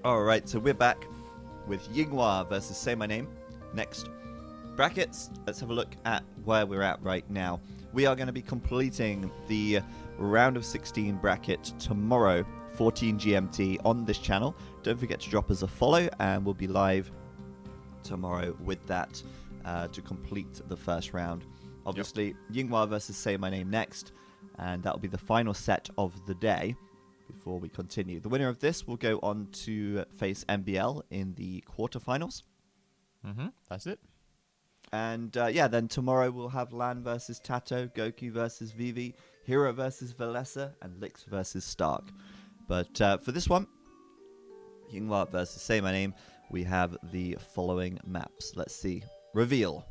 Alright, so we're back with Yinghua versus Say My Name. Next brackets, let's have a look at where we're at right now. We are going to be completing the round of 16 bracket tomorrow, 14 GMT on this channel. Don't forget to drop us a follow and we'll be live tomorrow with that to complete the first round. Obviously, Yinghua versus Say My Name next, and that'll be the final set of the day before we continue. The winner of this will go on to face MBL in the quarterfinals. That's it. And then tomorrow we'll have Lan versus Tato, Goku versus Vivi, Hero versus Valessa, and Lix versus Stark. But for this one, Yinghua versus Say My Name, we have the following maps. Let's see. Reveal.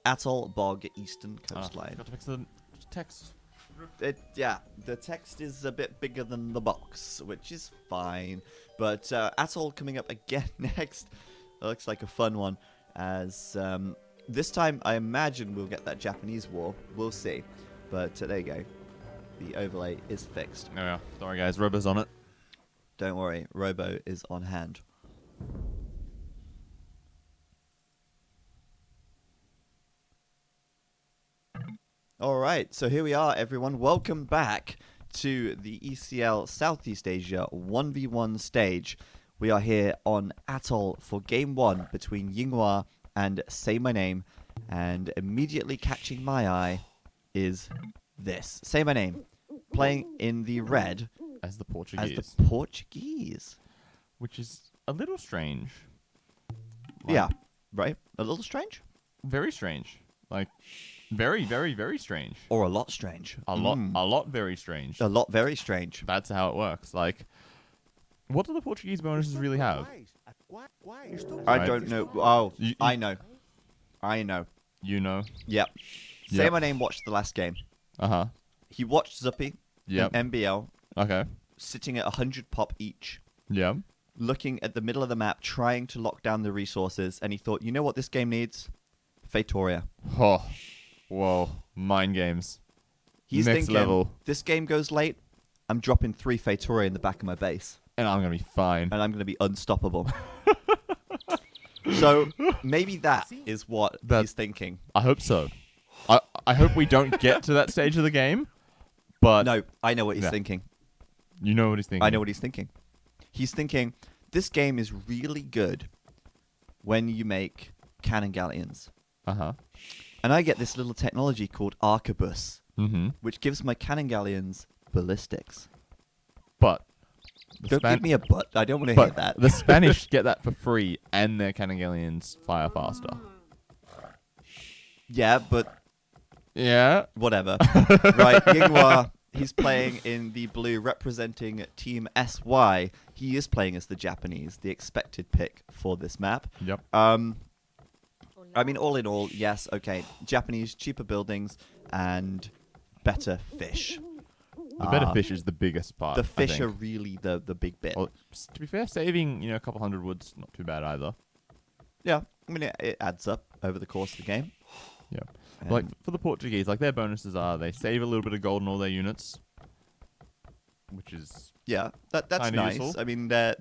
Atoll, Bog, Eastern Coastline. Got to fix the text. The text is a bit bigger than the box, which is fine. But Atoll coming up again next. It looks like a fun one, as this time I imagine we'll get that Japanese war. We'll see. But there you go. The overlay is fixed. Oh yeah. Don't worry, guys. Robo's on it. Don't worry. Robo is on hand. All right, so here we are, everyone. Welcome back to the ECL Southeast Asia 1v1 stage. We are here on Atoll for Game 1 between Yinghua and Say My Name. And immediately catching my eye is this. Say My Name, playing in the red. As the Portuguese. As the Portuguese. Which is a little strange. Yeah, right? A little strange? Very strange. Like, very, very, very strange. Or a lot strange. A lot very strange. A lot very strange. That's how it works. Like, what do the Portuguese bonuses really have? I don't know. Oh, I know. You know? Yep. Say My Name watched the last game. Uh-huh. He watched Zuppy Yep. and MBL Okay. sitting at 100 pop each, Yeah. looking at the middle of the map, trying to lock down the resources, and he thought, you know what this game needs? Fatoria. Oh. Whoa. Mind games. He's Next thinking, level. this game goes late, I'm dropping 3 Fatoria in the back of my base, And I'm going to be fine. and I'm going to be unstoppable. So maybe that is what he's thinking. I hope so. I hope we don't get to that stage of the game, but... No, I know what he's thinking. You know what he's thinking. I know what he's thinking. He's thinking, this game is really good when you make cannon galleons. Uh-huh. And I get this little technology called Arquebus, Mm-hmm. which gives my cannon galleons ballistics. But... Don't give me a but. I don't want to hear that. The Spanish get that for free, and their cannon galleons fire faster. Yeah, but Yeah. whatever. Right, Yinghua, he's playing in the blue, representing Team SY. He is playing as the Japanese, the expected pick for this map. Yep. I mean, all in all, yes, okay. Japanese, cheaper buildings, and better fish. The better fish is the biggest part. The fish I are think. really the big bit. Well, to be fair, saving a couple hundred wood's not too bad either. Yeah, I mean, it adds up over the course of the game. Yeah. Like for the Portuguese, like their bonuses are they save a little bit of gold in all their units, which is Yeah, that's kinda nice. useful. I mean, they're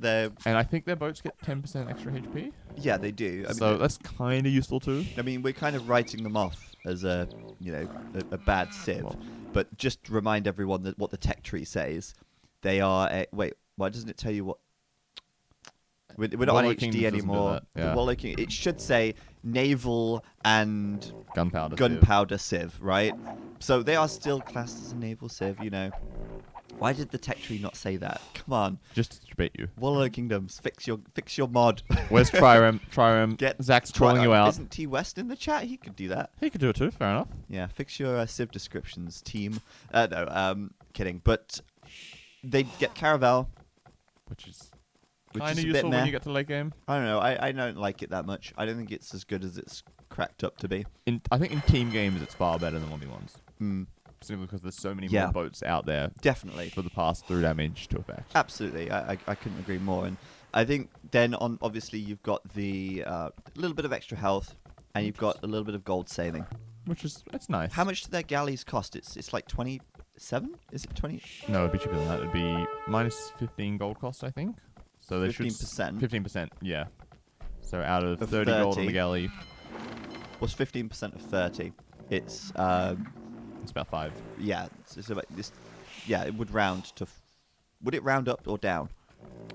and I think their boats get 10% extra HP. yeah, they do. I mean, So that's kind of useful too. I mean, we're kind of writing them off as a bad civ, Well- but just remind everyone that what the tech tree says. They are wait. Why doesn't it tell you what? We're not on Wallow HD Kingdoms doesn't do anymore. that, yeah. The Wallow King. It should say naval and Gunpowder. civ, right? So they are still classed as a naval civ. Why did the tech tree not say that? Come on, Just to bait you. Wallow Kingdoms, fix your mod. Where's Trirem? Trirem. Get Zach's trolling you out. Isn't T West in the chat? He could do that. He could do it too. Fair enough. Yeah, fix your civ descriptions, team. No, kidding. But they get Caravel, Which is which kind is of a bit useful when meh. you get to late game. I don't know. I don't like it that much. I don't think it's as good as it's cracked up to be. I think in team games it's far better than 1v1s. Mm, Simply because there's so many Yeah. more boats out there definitely. for the pass-through damage to effect. Absolutely. I couldn't agree more. And I think then on obviously you've got the little bit of extra health, and you've got a little bit of gold saving. Which is, it's nice. How much do their galleys cost? It's like 27? Is it 20? No, it'd be cheaper than that. It'd be minus 15 gold cost, I think. So they 15%. 15%, yeah. So out of Of 30 gold on 30. the galley, What's 15% of 30? It's it's about 5. yeah. It's about this. Yeah, it would round to. Would it round up or down?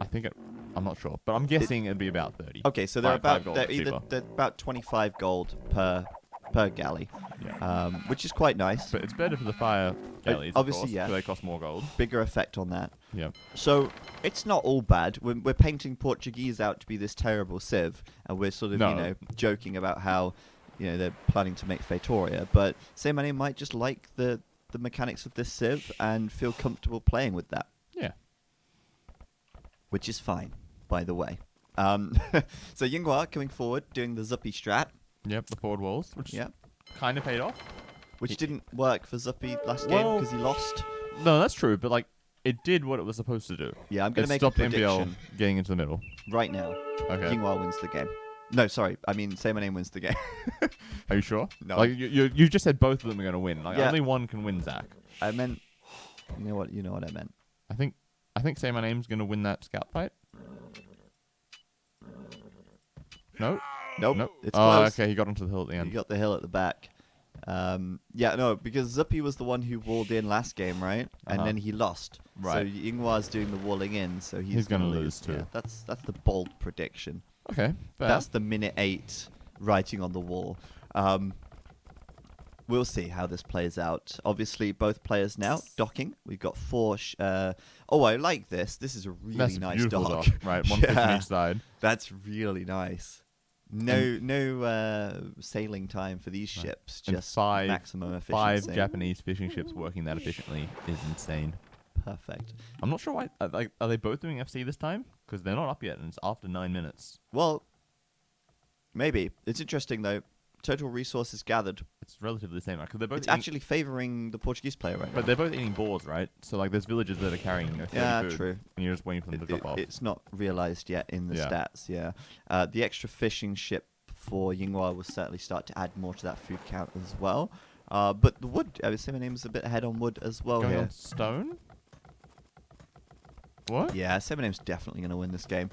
I think I'm not sure, but I'm guessing it'd be about 30. Okay, so they're Five about gold they're cheaper. about 25 gold per galley, Yeah. which is quite nice. But it's better for the fire galleys, obviously, of course, yeah. 'cause they cost more gold. Bigger effect on that. Yeah. So it's not all bad. We're painting Portuguese out to be this terrible civ, and we're sort of No. joking about how they're planning to make Fatoria. But Saymyname might just like the mechanics of this civ and feel comfortable playing with that, Yeah. which is fine, by the way. So Yinghua coming forward, doing the Zuppy strat. Yep, the forward walls, which Yeah. kind of paid off. Which didn't work for Zuppy last game Well- because he lost. No, that's true, but like it did what it was supposed to do. Yeah, I'm going It to make a stopped MPL prediction getting into the middle. right now. Okay. Yinghua wins the game. No, sorry. I mean, Saymyname wins the game. Are you sure? No. Like you just said both of them are going to win. Like Yeah. only one can win, Zach. I meant... You know what I meant. I think Say My Name's going to win that scout fight. No? Nope. Nope. It's Oh, close. okay. He got onto the hill at the You end. got the hill at the back. Yeah, no, because Zuppy was the one who walled in last game, right? And Uh-huh. then he lost. Right. So Yinghua's doing the walling in, so he's gonna gonna lose too. Yeah, that's the bold prediction. Okay. Fair. That's the minute 8 writing on the wall. We'll see how this plays out. Obviously, both players now docking. We've got 4. Oh, I like this. This is a really That's a nice beautiful dock. dock. Right, one fish on Yeah. each side. That's really nice. No sailing time for these Right. ships. And Just five- maximum efficiency. 5 Japanese fishing ships working that efficiently is insane. Perfect. I'm not sure why. Are they both doing FC this time? Because they're not up yet, and it's after 9 minutes. Well, maybe. It's interesting though. Total resources gathered. It's relatively the same, right? Because they're both It's actually favouring the Portuguese player right now. but they're both eating boars, right? So like, there's villages that are carrying 30 Yeah, food, true. and you're just waiting for them to drop off. It's not realised yet in the Yeah. stats, yeah. The extra fishing ship for Yinghua will certainly start to add more to that food count as well. But the wood, I would say my name is a bit ahead on wood as well Going here. on stone. What? Yeah, Saymyname's definitely going to win this game.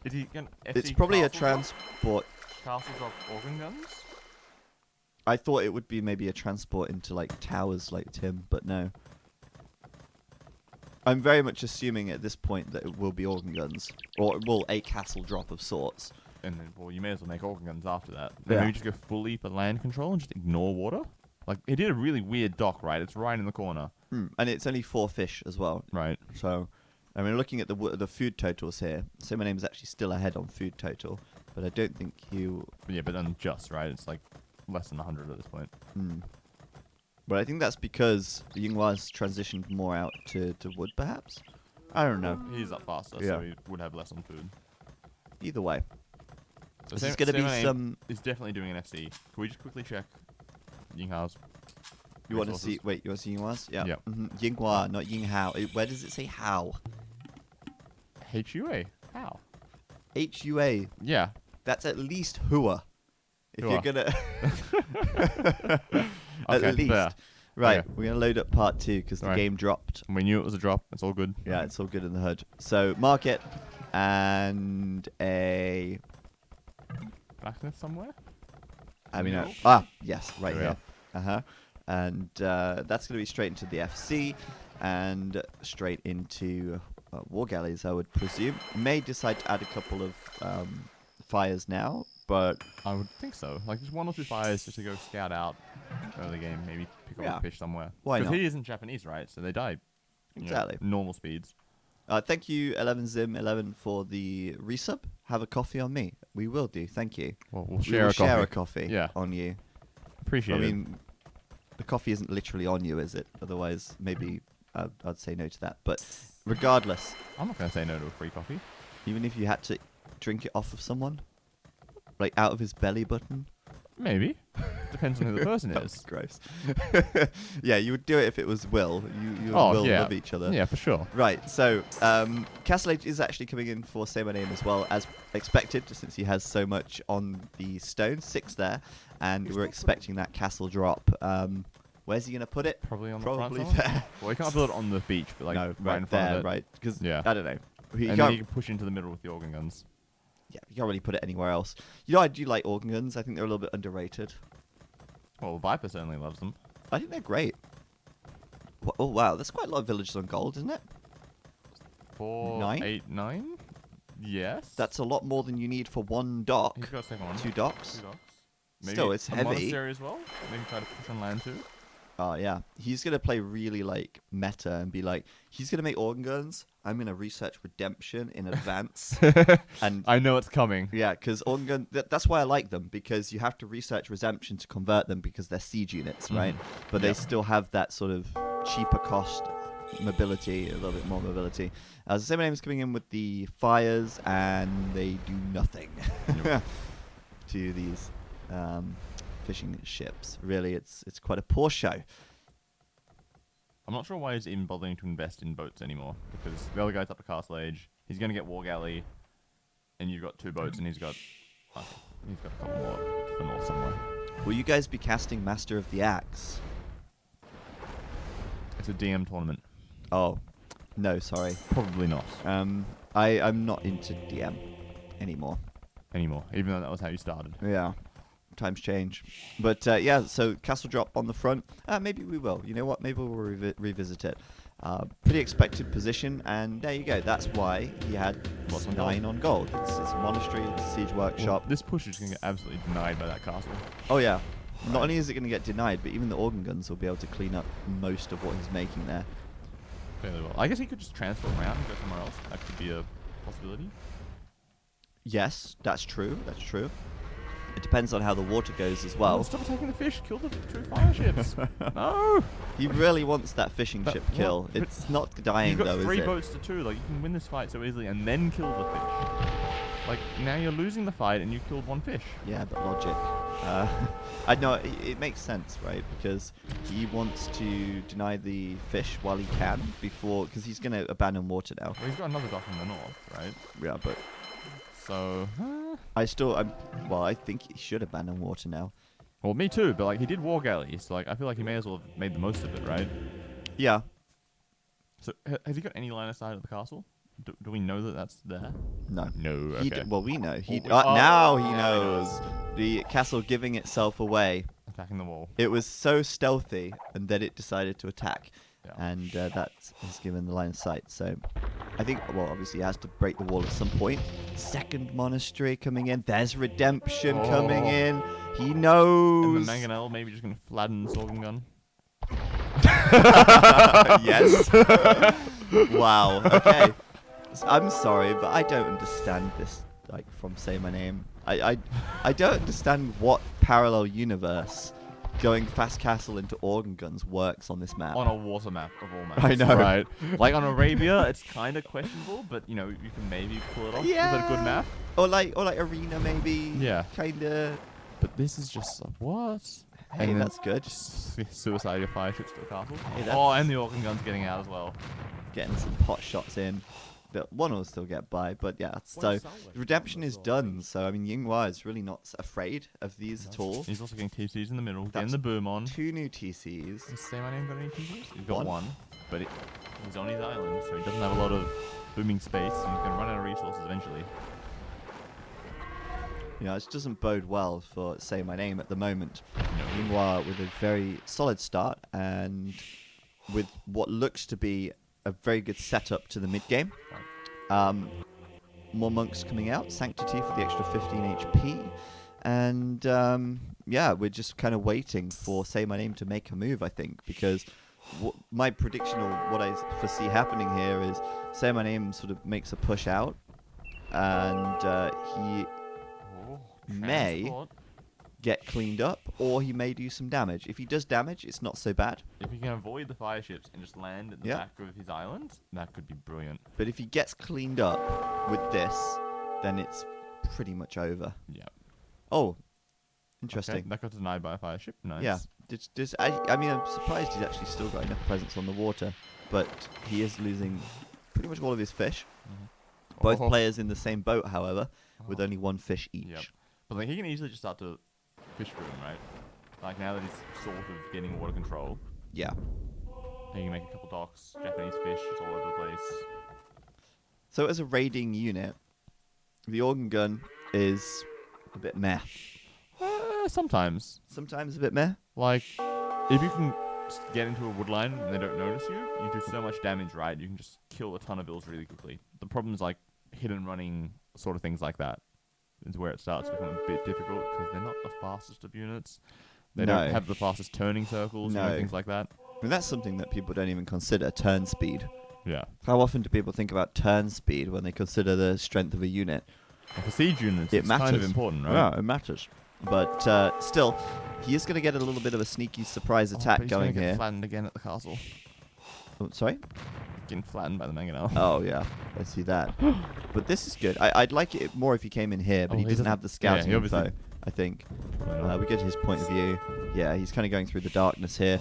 Is he gonna It's FC probably a castle drop? transport. Castle drop organ guns? I thought it would be maybe a transport into like towers like Tim, but no. I'm very much assuming at this point that it will be organ guns, or it will a castle drop of sorts. And then, well, you may as well make organ guns after that. Yeah. Maybe just go fully for land control and just ignore water. Like, it did a really weird dock, right? It's right in the corner. And it's only 4 fish as well. Right. So, I mean, looking at the food totals here, so my name is actually still ahead on food total, but I don't think you. But yeah, but then just, right? It's like less than 100 at this point. But I think that's because Yinghua's transitioned more out to wood, perhaps. I don't know. He's up faster, Yeah. so he would have less on food. Either way, So this is going to be Saymyname some. is definitely doing an FC. Can we just quickly check Yinghao's? You want to resources? see? Wait, you want to see Yinghua's? Yeah. Yeah. Yinghua, not Yinghao. Where does it say how? HUA? How? HUA. Yeah. That's at least Hua. If Hua. you're gonna. Okay, at least. fair. Right, Okay. we're gonna load up part 2 because the Right. game dropped. We knew it was a drop. It's all good. Yeah, it's all good in the hood. So market and a. Blacksmith somewhere? I mean, No. yes, right There we here. And that's going to be straight into the FC and straight into war galleys, I would presume. May decide to add a couple of fires now, but I would think so. Like, just 1 or 2 fires just to go scout out early game, maybe pick up Yeah. a fish somewhere. Why Because not? he isn't Japanese, right? So they die. Exactly. Normal speeds. Thank you, 11Zim11, for the resub. Have a coffee on me. We will do. Thank you. Well, we'll We share will a coffee. share a coffee Yeah. on you. Appreciate I it. mean, the coffee isn't literally on you, is it? Otherwise, maybe I'd say no to that. But regardless, I'm not going to say no to a free coffee. even if you had to drink it off of someone, like out of his belly button, Maybe. Depends on who the person that is. was gross. Yeah, you would do it if it was Will. You and Oh, Will yeah. love each other. Yeah, for sure. Right, so Castle Age is actually coming in for Say My Name as well, as expected, since he has so much on the stone, 6 there, and we're expecting that castle drop. Where's he gonna put it? Probably on the Probably front. there. Well, you can't build it on the beach, but like No, right in right front there, of it. right? Because Yeah. I don't know. You And can't, then you can push into the middle with the organ guns. yeah, you can't really put it anywhere else. You know, I do like organ guns. I think they're a little bit underrated. Well, Viper certainly loves them. I think they're great. Oh wow, that's quite a lot of villages on gold, isn't it? 4, 9? 8, 9? Yes. That's a lot more than you need for one dock. He's got a second one. 2 docks. 2 docks. Maybe Still, it's a heavy. monastery as well. Maybe try to push on land too. Oh yeah, he's gonna play really like meta and be like, he's gonna make organ guns. I'm gonna research redemption in advance, and I know it's coming. yeah, because organ gun. That's why I like them, because you have to research redemption to convert them because they're siege units, right? But they still have that sort of cheaper cost mobility, a little bit more mobility. The saymyname is coming in with the fires, and they do nothing to these fishing ships. Really, it's quite a poor show. I'm not sure why he's even bothering to invest in boats anymore, because the other guy's up to castle age. He's gonna get war galley, and you've got 2 boats, and he's got a couple more to the north somewhere. Will you guys be casting Master of the Axe? It's a DM tournament. Oh, no, sorry. Probably not I'm not into DM anymore. anymore, even though that was how you started. Yeah, times change. But yeah, so castle drop on the front. Maybe we will. You know what? Maybe we'll revisit it. Pretty expected position, and there you go. That's why he had What's on 9 on gold. It's a monastery, it's a siege workshop. Well, this push is going to get absolutely denied by that castle. Oh yeah. Not Right. only is it going to get denied, but even the organ guns will be able to clean up most of what he's making there. Fairly well. I guess he could just transfer around and go somewhere else. That could be a possibility. Yes, that's true. That's true. It depends on how the water goes as well. Oh, stop attacking the fish. Kill the 2 fire ships. No. He really wants that fishing But ship what? kill. But It's not dying You've got though, 3 is it? boats to 2. Like, you can win this fight so easily and then kill the fish. Like, now you're losing the fight and you killed 1 fish. Yeah, but logic. I know it makes sense, right? Because he wants to deny the fish while he can before, because he's going to abandon water now. Well, he's got another dock in the north, right? Yeah, but So, I think he should abandon water now. well, me too, but like, he did war galley, so like, I feel like he may as well have made the most of it, right? Yeah. So, has he got any line of sight of the castle? Do we know that that's there? No. No, okay. Well, we know. Well, now he now he knows. The castle giving itself away. Attacking the wall. It was so stealthy, and then it decided to attack. Yeah. And that has given the line of sight. So I think, well, obviously he has to break the wall at some point. Second monastery coming in. There's redemption coming in. He And knows. the mangonel maybe just going to flatten the organ gun. Yes. Wow. Okay. I'm sorry, but I don't understand this. Like, from Say My Name, I don't understand what parallel universe going fast castle into organ guns works on this map. On a water map of all maps. I know. Right. Like on Arabia, it's kind of questionable, but you know, you can maybe pull it off with a good map. Or like arena maybe. Yeah. Kinda. But this is just like, what? Hey, And then that's good. just suicide your fire ships to the castle. Hey, Oh, that's- and the organ gun's getting out as well. Getting some pot shots in. But one will still get by. But yeah, so redemption is done. So I mean, Yinghua is really not afraid of these at all. He's also getting TCs in the middle, getting That's the boom on. 2 new TCs. Does Say My Name got any TCs? He's got One. one, but he's on his island, so he doesn't have a lot of booming space, and he's going to run out of resources eventually. You know, it doesn't bode well for Say My Name at the moment. No. Yinghua with a very solid start and with what looks to be a very good setup to the mid game. More monks coming out, Sanctity for the extra 15 HP, and yeah, we're just kind of waiting for Say My Name to make a move, I think, because my prediction or what I foresee happening here is Say My Name sort of makes a push out, and he may Transport. get cleaned up, or he may do some damage. If he does damage, it's not so bad. If he can avoid the fire ships and just land at the Yeah. back of his island, that could be brilliant. But if he gets cleaned up with this, then it's pretty much over. Yeah. Oh, interesting. Okay, that got denied by a fire ship. Nice. Yeah. I mean, I'm surprised he's actually still got enough presence on the water, but he is losing pretty much all of his fish. Both Oh. players in the same boat, however, with Oh. only 1 fish each. Yep. But like, he can easily just start to fish for him, right? Like now that he's sort of getting water control, Yeah. he can make a couple docks, Japanese fish, it's all over the place. So as a raiding unit, the organ gun is a bit meh. Sometimes. Sometimes a bit meh. Like, if you can get into a wood line and they don't notice you, you do so much damage, right? You can just kill a ton of bills really quickly. The problem is like hidden running sort of things like that is where it starts to become a bit difficult because they're not the fastest of units. They don't have the fastest turning circles, you know, things like that. I mean, that's something that people don't even consider, turn speed. Yeah. How often do people think about turn speed when they consider the strength of a unit? Well, for siege units, It it's matters. kind of important, right? Yeah, it matters. But still, he is going to get a little bit of a sneaky surprise attack but he's going gonna get here. flattened again at the castle. Oh, sorry? Getting flattened by the mangonel. Oh, yeah. I see that. But this is good. I'd like it more if he came in here, but he doesn't have the scouting info, I think. We get his point of view. Yeah, he's kind of going through the darkness here.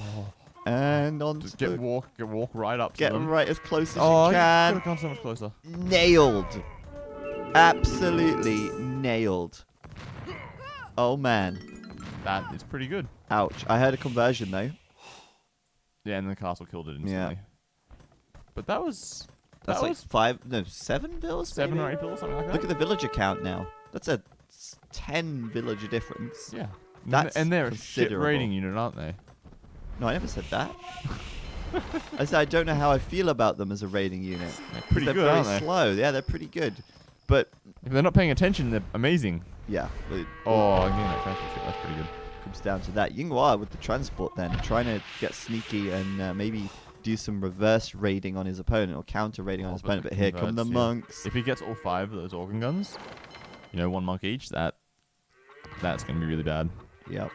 And on Just walk right up to Get them. right as close as you Oh, you could can. have gone so much closer. Nailed. Absolutely nailed. Oh, man. That is pretty good. Ouch. I heard a conversion, though. Yeah, and the castle killed it instantly. Yeah. But that was... That's like 7 villas? 7 maybe? or 8 bills, something like that. Look at the villager count now. That's a 10 villager difference. Yeah. That's and they're a shit considerable. raiding unit, aren't they? No, I never said that. I said I don't know how I feel about them as a raiding unit. They're pretty They're good, very aren't they? slow. Yeah, they're pretty good. But, If they're not paying attention, they're amazing. yeah. It Oh, again, that transport ship, that's pretty good. comes down to that. Yinghua with the transport then, trying to get sneaky and maybe do some reverse raiding on his opponent or counter raiding on his opponent. But here come the monks. If he gets all 5 of those organ guns, you know, 1 monk each, that's going to be really bad. Yep.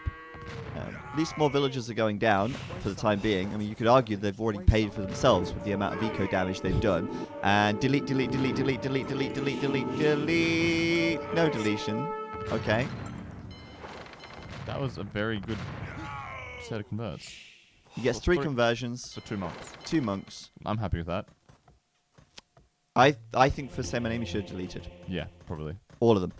At least more villagers are going down for the time being. I mean, you could argue they've already paid for themselves with the amount of eco damage they've done. And delete, delete, delete, delete, delete, delete, delete, delete, delete. No deletion. Okay. That was a very good set of converts. He gets Well, 3 three- conversions, For 2 monks. 2 monks. I'm happy with that. I think for saymyname he should have deleted. Yeah, probably. All of them.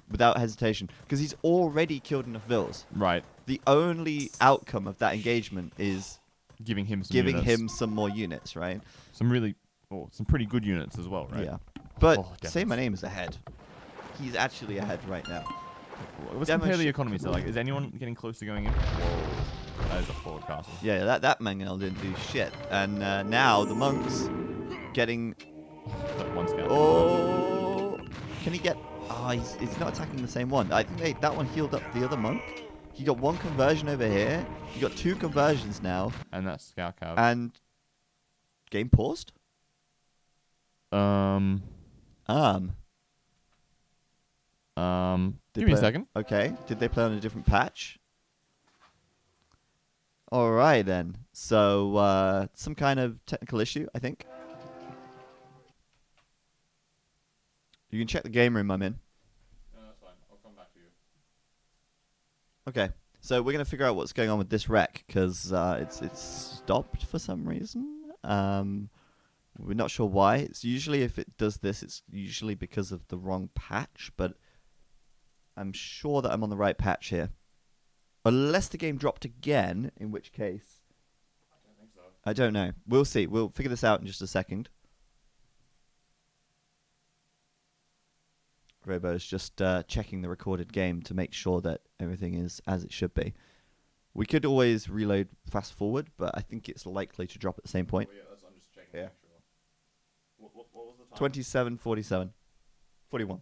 Without hesitation. Because he's already killed enough vills. Right. The only outcome of that engagement is Giving him some giving units. him some more units, right? Some pretty good units as well, right? Yeah. But Oh, say my definitely. name is ahead. He's actually ahead right now. Let's Demo compare the ship economy. So, like, is anyone getting close to going in? Whoa. That is a forward castle. Yeah, that mangonel didn't do shit. And now the monks getting... That one scout. Oh! Can he get... Oh, he's not attacking the same one. I think that one healed up the other monk. He got 1 conversion over here. He got 2 conversions now. And that scout cab. And... Game paused? Give me a second. Okay. Did they play on a different patch? Alright then. So, some kind of technical issue, I think. You can check the game room I'm in. No, that's fine. I'll come back to you. Okay. So we're going to figure out what's going on with this wreck, because it's stopped for some reason. We're not sure why. It's usually, if it does this, it's usually because of the wrong patch, but I'm sure that I'm on the right patch here. Unless the game dropped again, in which case... I don't think so. I don't know. We'll see. We'll figure this out in just a second. Robo's just checking the recorded game to make sure that everything is as it should be. We could always reload fast forward, but I think it's likely to drop at the same point. Well, yeah, I'm just checking Yeah. to make sure. What was the time? 27:47. 41.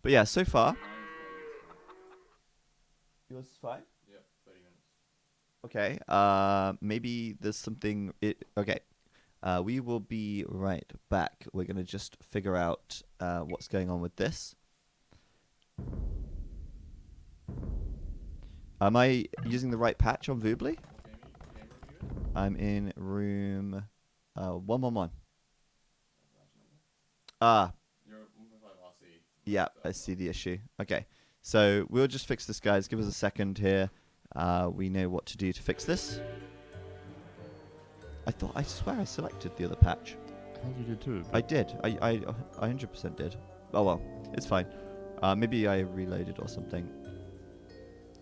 But yeah, so far... Yours is fine? Yep, 30 minutes. Okay, maybe there's something... Okay, we will be right back. We're going to just figure out what's going on with this. Am I using the right patch on Voobly? I'm in room 111. Ah, You're 1.5 RC. yeah, I see the issue. Okay, so we'll just fix this, guys. Give us a second here. We know what to do to fix this. I swear I selected the other patch. I I think you did too. I did. I 100% did. Oh well, it's fine. Maybe I reloaded or something.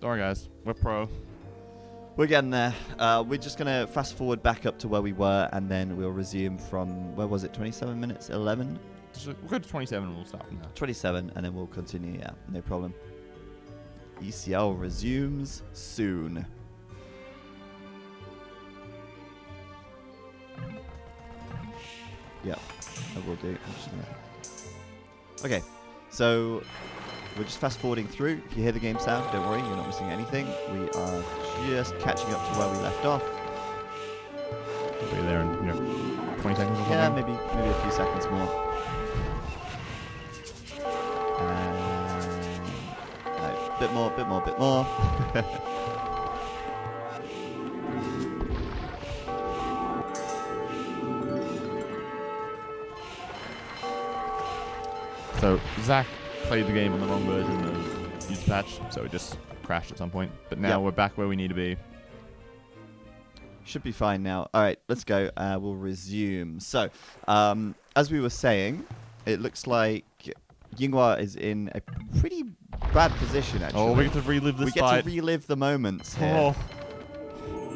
Don't worry, guys. We're pro. We're getting there. We're just gonna fast forward back up to where we were, and then we'll resume from where was it? 27 minutes, 11, We'll go to 27 and we'll start from there. 27, and then we'll continue. Yeah, no problem. ECL resumes soon. Yeah, I will do. I'm just gonna... Okay, so we're just fast forwarding through. If you hear the game sound, don't worry, you're not missing anything. We are just catching up to where we left off. We'll be there in 20 seconds or something. Yeah, maybe a few seconds more. No, bit more. So Zach played the game on the wrong version of user patch, so it just crashed at some point. But now we're back where we need to be. Should be fine now. All right, let's go. We'll resume. So, as we were saying, it looks like Yinghua is in a pretty bad position, actually. Oh, we get to relive this fight. We get to relive the moments here.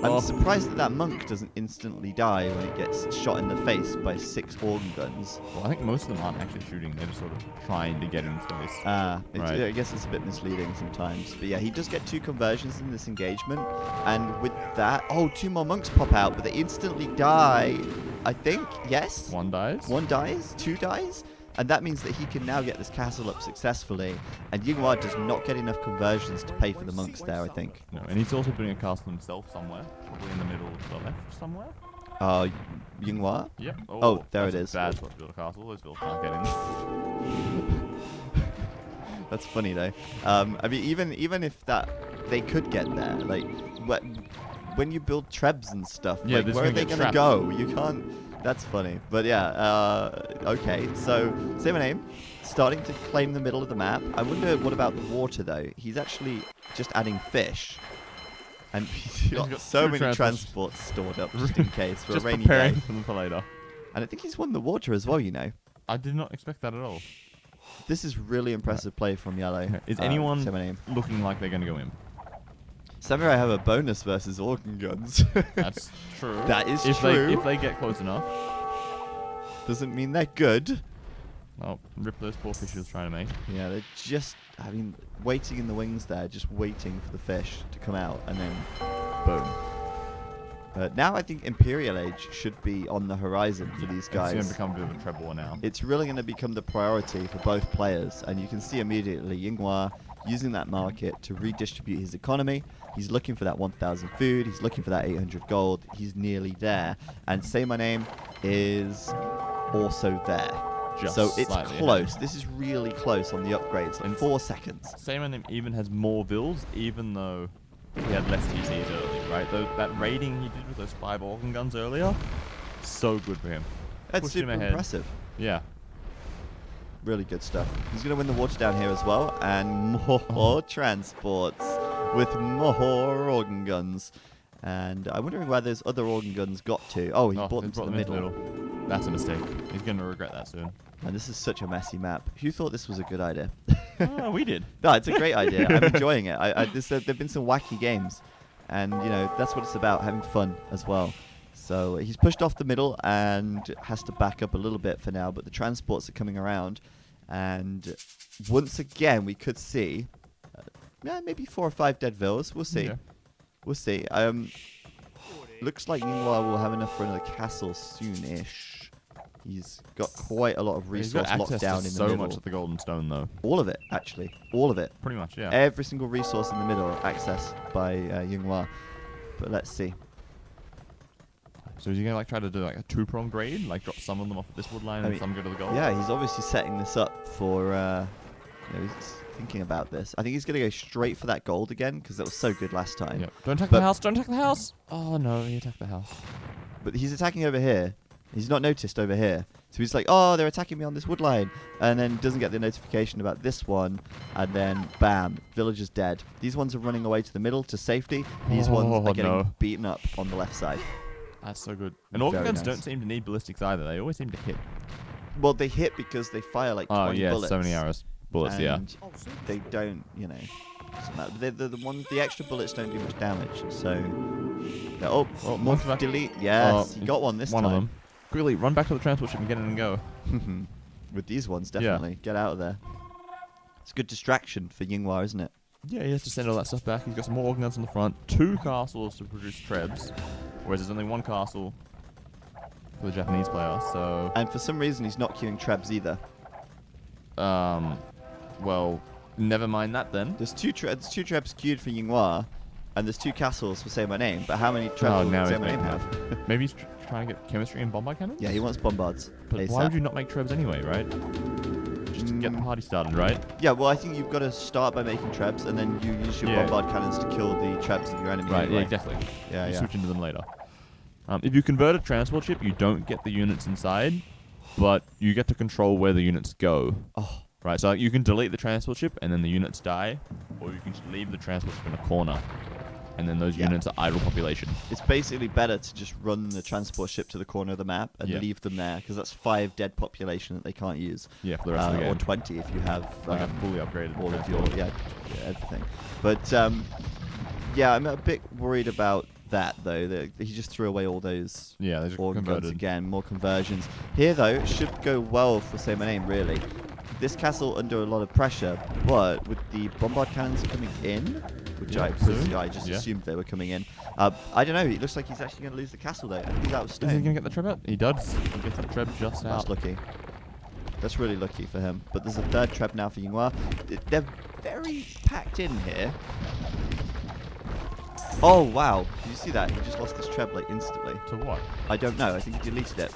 I'm Oh. surprised that monk doesn't instantly die when it gets shot in the face by 6 organ guns. Well, I think most of them aren't actually shooting. They're just sort of trying to get in his face. Right. I guess it's a bit misleading sometimes. But yeah, he does get 2 conversions in this engagement. And with that... Oh, 2 more monks pop out, but they instantly die, I think. Yes? 1 dies. 1 dies? 2 dies? And that means that he can now get this castle up successfully. And Yinghua does not get enough conversions to pay for the monks there, I think. No, and he's also building a castle himself somewhere. Probably in the middle to the left somewhere. Yinghua? Yep. Oh, there it is. Bad spot to build a castle. Those builds can't get in. That's funny though. I mean, even if that they could get there, like when you build trebs and stuff, Yeah, like, where are they gonna go? You can't. That's funny. But yeah. Okay. So saymyname starting to claim the middle of the map. I wonder what about the water though. He's actually just adding fish. And he's got so many transports stored up just in case for just a rainy preparing day. them for later. And I think he's won the water as well, you know. I did not expect that at all. This is really impressive play from Yellow. Is anyone saymyname. looking like they're going to go in? Samurai have a bonus versus organ guns. That's true. That is if true. If they get close enough. Doesn't mean they're good. Oh, rip those poor fish he was trying to make. Yeah, they're just, I mean, waiting in the wings there, just waiting for the fish to come out, and then boom. Now I think Imperial Age should be on the horizon for these guys. It's going to become a bit of a treble war now. It's really going to become the priority for both players, and you can see immediately Yinghua using that market to redistribute his economy. He's looking for that 1,000 food. He's looking for that 800 gold. He's nearly there. And saymyname is also there. Just so it's close. Ahead. This is really close on the upgrades. Like 4 seconds. saymyname even has more vills, even though he had less TCs early, right? That raiding he did with those 5 organ guns earlier, so good for him. That's Pushed super him ahead. impressive. Yeah. Really good stuff. He's going to win the water down here as well. And more transports with more organ guns. And I'm wondering where those other organ guns got to. Oh, he brought them to the middle. That's a mistake. He's going to regret that soon. And this is such a messy map. Who thought this was a good idea? We did. No, it's a great idea. I'm enjoying it. There've been some wacky games. And, you know, that's what it's about, having fun as well. So he's pushed off the middle and has to back up a little bit for now. But the transports are coming around. And once again, we could see maybe 4 or 5 dead villas. We'll see. Yeah. We'll see. Looks like Yinghua will have enough for another castle soon-ish. He's got quite a lot of resource locked down in the middle. So much of the golden stone, though. All of it, actually. All of it. Pretty much, yeah. Every single resource in the middle accessed by Yinghua. But let's see. So is he going to try to do a 2-pronged raid? Like drop some of them off at this wood line and some go to the gold? Yeah, he's obviously setting this up for... he's thinking about this. I think he's going to go straight for that gold again because that was so good last time. Yep. Don't attack the house! Don't attack the house! Oh no, he attacked the house. But he's attacking over here. He's not noticed over here. So he's like, oh, they're attacking me on this wood line. And then doesn't get the notification about this one. And then, bam, villager's dead. These ones are running away to the middle to safety. These ones are getting beaten up on the left side. That's so good. And organ Very guns nice. don't seem to need ballistics either. They always seem to hit. Well, they hit because they fire like 20 Oh yeah, bullets. so many arrows. Bullets, yeah. And they don't, you know. Doesn't matter. The extra bullets don't do much damage. So. Oh, more one's back. delete. Yes, you got one this one time. of them. Quickly, run back to the transport ship and get in and go. With these ones, definitely. Get out of there. It's a good distraction for Yinghua, isn't it? Yeah, he has to send all that stuff back. He's got some more organ guns on the front, 2 castles to produce trebs, whereas there's only 1 castle for the Japanese player. So, And for some reason, he's not queuing trebs either. well, never mind that then. There's two trebs queued for Yinghua, and there's 2 castles for Say My Name. But how many trebs Oh, will now Say he's My Name making have? Maybe he's trying to get chemistry and bombard cannons. Yeah, he wants bombards. But ASAP. why would you not make trebs anyway, right? Just to get the party started, right? Yeah, well, I think you've got to start by making trebs, and then you use your bombard cannons to kill the trebs of your enemy. Right, anyway. yeah, exactly. Yeah, You yeah. switch into them later. If you convert a transport ship, you don't get the units inside, but you get to control where the units go. Oh, Right, so you can delete the transport ship and then the units die, or you can just leave the transport ship in a corner, and then those units are idle population. it's basically better to just run the transport ship to the corner of the map and leave them there, because that's 5 dead population that they can't use. Yeah, for the rest of the game. Or 20 if you have Like a fully upgraded all of your transport. everything. But yeah, I'm a bit worried about that though. That he just threw away all those Yeah, they just organ guns converted. again. More conversions here though. It should go well for Say My Name really. This castle under a lot of pressure, but with the bombard cannons coming in, which Yeah, I just yeah. assumed they were coming in. I don't know. It looks like he's actually going to lose the castle though. I think he's out of Is he stone. going to get the treb out? He does. He gets the treb just That's out. lucky. That's really lucky for him. But there's a 3rd treb now for Yinghua. They're very packed in here. Oh, wow. Did you see that? He just lost his treb like instantly. To what? I don't know. I think he deleted it.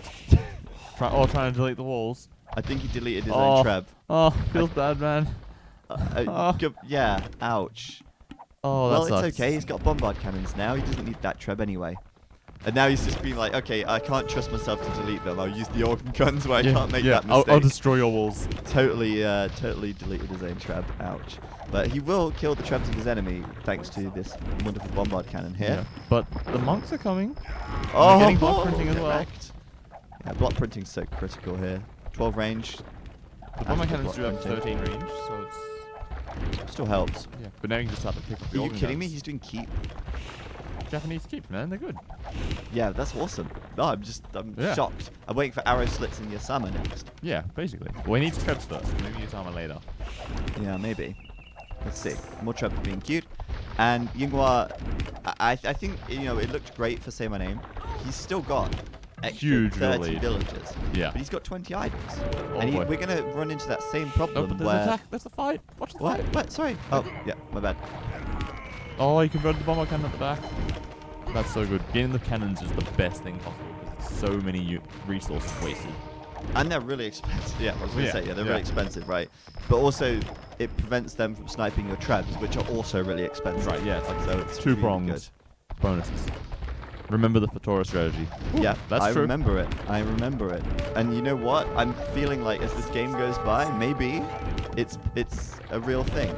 Trying to delete the walls. I think he deleted his own treb. Oh, feels bad, man. Yeah, ouch. Oh, Well, that sucks. it's okay. He's got bombard cannons now. He doesn't need that treb anyway. And now he's just been like, okay, I can't trust myself to delete them. I'll use the organ guns where I can't make that mistake. I'll destroy your walls. Totally deleted his own treb. Ouch. But he will kill the trebs of his enemy thanks to this wonderful bombard cannon here. Yeah. But the monks are coming. Oh, getting block printing as get well. wrecked. Yeah, block printing's so critical here. 12 range. The bomber After cannons do block have printing. 13 range, so it's... Still helps. Yeah. But now you can just start to pick up the Are you organ kidding me? guns. He's doing keep. Japanese keep, man. They're good. Yeah, that's awesome. No, I'm Yeah. shocked. I'm waiting for arrow slits in Yasama next. Yeah, basically. Well, he needs trebs first. Maybe use armor later. Yeah, maybe. Let's see. More trebs being queued. And Yinghua, I think, you know, it looked great for Say My Name. He's still got extra Huge 30 lead. villages. Yeah. But he's got 20 idols. Oh And boy. we're going to run into that same No, problem but there's where... an attack. There's the fight. Watch the What? fight. What? Sorry. Oh, yeah, my bad. Oh, you converted the bomber cannon at the back. That's so good. Getting the cannons is the best thing possible because it's so many resources wasted. And they're really expensive. Yeah, I was going to Yeah, say, they're yeah. really expensive, right? But also, it prevents them from sniping your trebs, which are also really expensive. Right, yeah, it's like So it's two really prongs bonuses. Remember the Fetora strategy. good. Yeah, that's I true. remember it. I remember it. And you know what? I'm feeling like as this game goes by, maybe it's a real thing.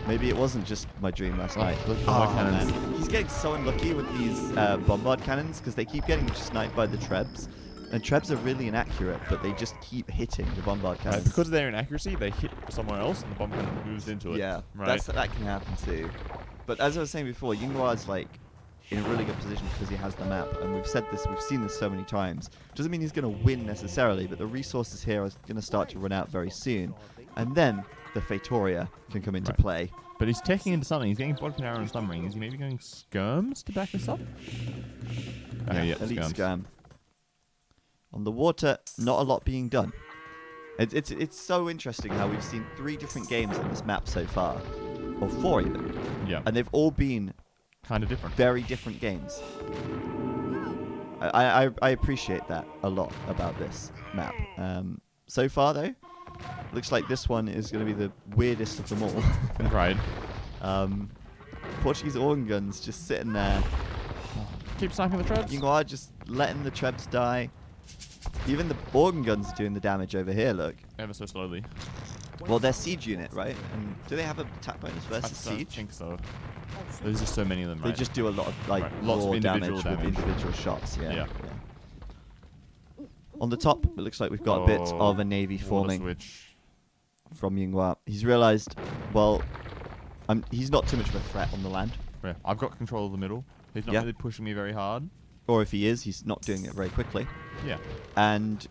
Maybe it wasn't just my dream last night. those bombard cannons. Man. He's getting so unlucky with these bombard cannons because they keep getting sniped by the trebs. And trebs are really inaccurate, but they just keep hitting the bombard cannons. Right, because of their inaccuracy, they hit somewhere else and the bomb cannon moves into it. Yeah, Right. that can happen too. But as I was saying before, Yinghua's like in a really good position because he has the map, and we've seen this so many times. Doesn't mean he's going to win necessarily, but the resources here are going to start to run out very soon, and then the Fatoria can come into Right. play. But he's taking into something. He's getting Bodkin Arrow and Stun Ring. Is he maybe going skirms to back this up? Okay, yeah, Elite skirms. Scam. On the water, not a lot being done. It's so interesting how we've seen 3 different games on this map so far, or 4 even, Yeah, and they've all been kind of different. very different games. I appreciate that a lot about this map. So far though, looks like this one is going to be the weirdest of them all. Right. Portuguese organ guns just sitting there. Keep sniping the treads. Yinghua just letting the trebs die. Even the organ guns are doing the damage over here, look. Ever so slowly. Well, they're siege unit, right? And do they have a attack bonus versus I don't siege? think so. There's just so many of them, They right? just do a lot of like Right, lots of raw individual damage with damage. individual shots. Yeah. Yeah. On the top, it looks like we've got a bit of a navy water forming switch. from Yinghua. He's realised, well, he's not too much of a threat on the land. Yeah, I've got control of the middle. He's not Yeah. really pushing me very hard. Or if he is, he's not doing it very quickly. Yeah. And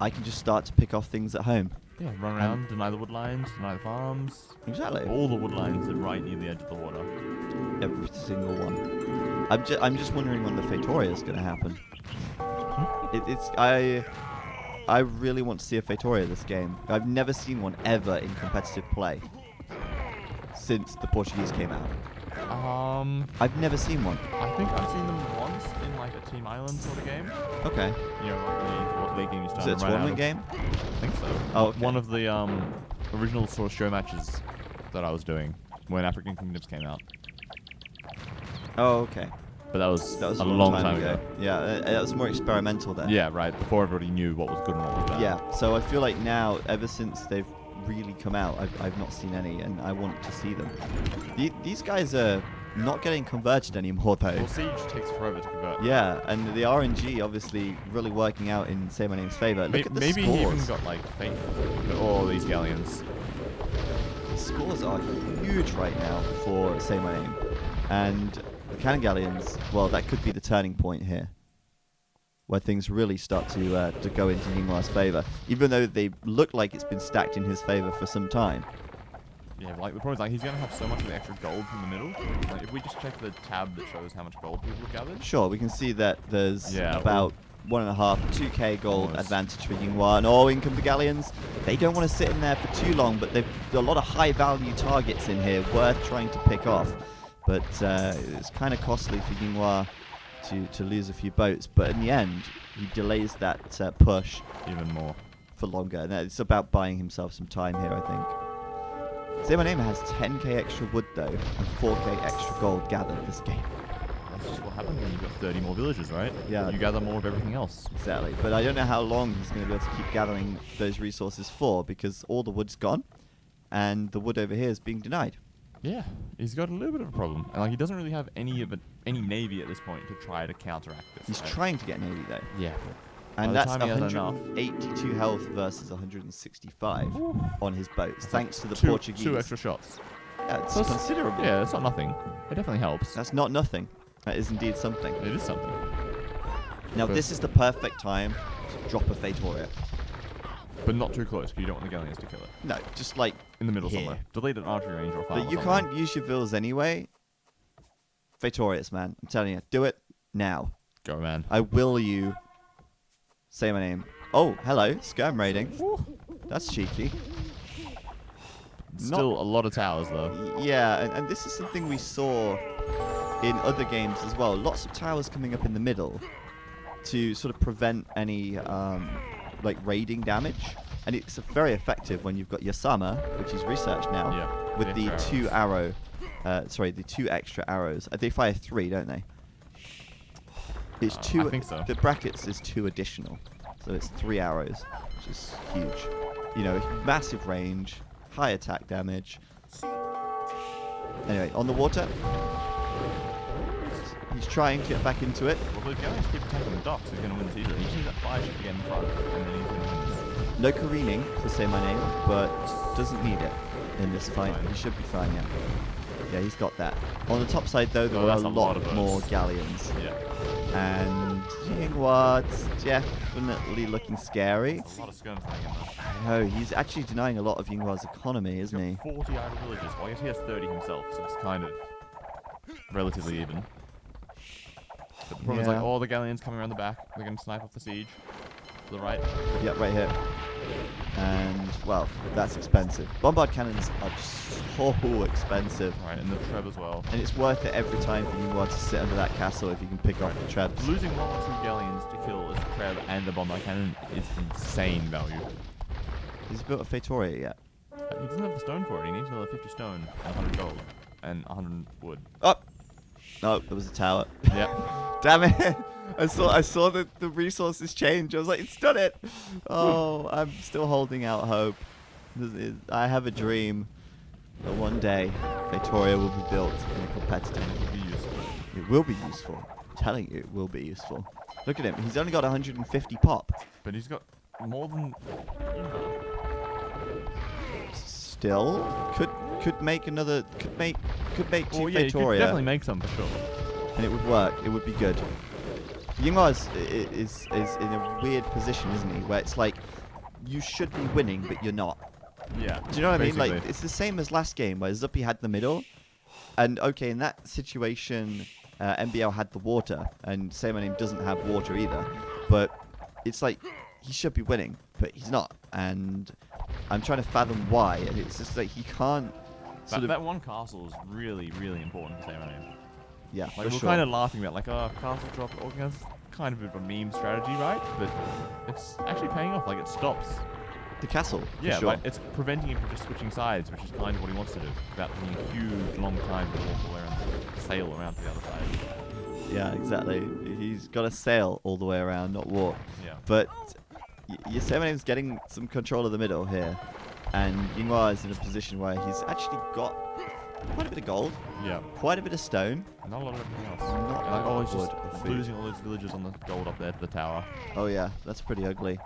I can just start to pick off things at home. Yeah, run around, deny the wood lines, deny the farms. Exactly. All the wood lines are right near the edge of the water. Every single one. I'm just wondering when the Fatoria is going to happen. I really want to see a Fatoria this game. I've never seen one ever in competitive play since the Portuguese came out. I've never seen one. I think I've seen them once in like a Team Island sort of game. Okay. You know, like the Water League game you Is started it a tournament game? I think so. Oh, okay. One of the original sort of show matches that I was doing when African Kingdoms came out. Oh, okay. But that was a long time ago. Yeah, that was more experimental then. Yeah, right. Before everybody knew what was good and what was bad. Yeah, so I feel like now, ever since they've really come out, I've not seen any, and I want to see them. These guys are not getting converted anymore, though. Well, Siege takes forever to convert. Yeah, and the RNG obviously really working out in saymyname's favour. Look at the Maybe scores. he even got like faith with all these galleons. The scores are huge right now for saymyname, and the cannon galleons. Well, that could be the turning point here, where things really start to go into Yinghua's favour, even though they look like it's been stacked in his favour for some time. Yeah, like the problem is like he's gonna have so much of the extra gold from the middle. Like if we just check the tab that shows how much gold people have gathered. Sure, we can see that there's Yeah, about 1.5, 2k gold Almost. advantage for Yinghua, and in come the galleons. They don't want to sit in there for too long, but they've got a lot of high value targets in here worth trying to pick off. But it's kind of costly for Yinghua to lose a few boats, but in the end, he delays that push Even more. for longer. And it's about buying himself some time here, I think. saymyname has 10k extra wood though, and 4k extra gold gathered this game. That's just what happens when you've got 30 more villages, right? Yeah. You gather more of everything else. Exactly, but I don't know how long he's going to be able to keep gathering those resources for, because all the wood's gone, and the wood over here is being denied. Yeah, he's got a little bit of a problem, and like he doesn't really have any navy at this point to try to counteract this. He's right? trying to get navy though, Yeah. and the that's time he has enough. 182 health versus 165 on his boats, thanks to the two, Portuguese. 2 extra shots. Yeah, it's That's- considerable. Yeah, it's not nothing. It definitely helps. That's not nothing. That is indeed something. It is something. Now But- this is the perfect time to drop a Fatoria. But not too close, because you don't want the galleons to kill it. No, just like In the middle here. somewhere. Delete an archery range or a farm. But you can't use your vills anyway. Fatorius, man. I'm telling you. Do it now. Go, man. I will you. Saymyname. Oh, hello. Skirm raiding. That's cheeky. Still a lot of towers, though. Yeah, and this is something we saw in other games as well. Lots of towers coming up in the middle to sort of prevent any like raiding damage. And it's very effective when you've got Yasama, which is researched now, Yeah, with the extra the 2 extra arrows. They fire 3, don't they? It's 2. I think so. The brackets is 2 additional, so it's 3 arrows, which is huge. You know, massive range, high attack damage. Anyway, on the water, he's trying to get back into it. Well, the galleons keep attacking the docks. He's going to win the season. He just needs that fire ship to get in front, and then he's going to win this. No careening, to say my name, but doesn't need it in this fight. He should be fine, yeah. Yeah, he's got that. On the top side, though, there Oh, are a that's a lot of lot more boats. galleons. Yeah. And Yinghua's definitely looking scary. There's a lot of skirms hanging in there. I know, he's actually denying a lot of Yinghua's economy, isn't he? He's got 40 idle villages. Well, I guess he has 30 himself, so it's kind of relatively even. But the problem is, like, Yeah. all the galleons coming around the back, they're going to snipe off the siege. To the right. Yep, right here. And, well, that's expensive. Bombard cannons are so expensive. Right, and the Treb as well. And it's worth it every time for Yinghua to sit under that castle if you can pick off the trebs. Losing 1 or 2 galleons to kill a Treb and a bombard cannon is insane value. He's built a Fatoria yet. He doesn't have the stone for it. He needs another 50 stone and 100 gold and 100 wood. Oh! No, there was a tower. Yeah. Damn it! I saw the resources change. I was like, it's done it! Oh, I'm still holding out hope. I have a dream that one day Victoria will be built in a competitive. It would be useful. It will be useful. I'm telling you, it will be useful. Look at him. He's only got 150 pop. But he's got more than. Still, could make another. Could make two Well, yeah, you could Victoria, definitely make some for sure. and it would work. It would be good. Yinghua is in a weird position, isn't he? Where it's like you should be winning, but you're not. Yeah. Do you know what I mean? Like basically. it's the same as last game where Zuppy had the middle, and okay, in that situation, MBL had the water, and saymyname doesn't have water either. But it's like he should be winning, but he's not, and I'm trying to fathom why. And it's just like he can't. That one castle is really, really important for saymyname. Yeah, Like for we're sure. kind of laughing about like, oh, castle drop organized, kind of a meme strategy, right? But it's actually paying off. Like it stops. The castle. For Yeah, sure. like it's preventing him from just switching sides, which is kind of what he wants to do, without taking a huge, long time to walk all the way around, sail around to the other side. Yeah, exactly. He's got to sail all the way around, not walk. Yeah. But your saymyname's getting some control of the middle here, and Yinghua is in a position where he's actually got quite a bit of gold, Yeah. quite a bit of stone. Not a lot of everything else. Not Like, a oh, lot he's of just wood or food. losing all those villagers on the gold up there to the tower. Oh yeah, that's pretty ugly.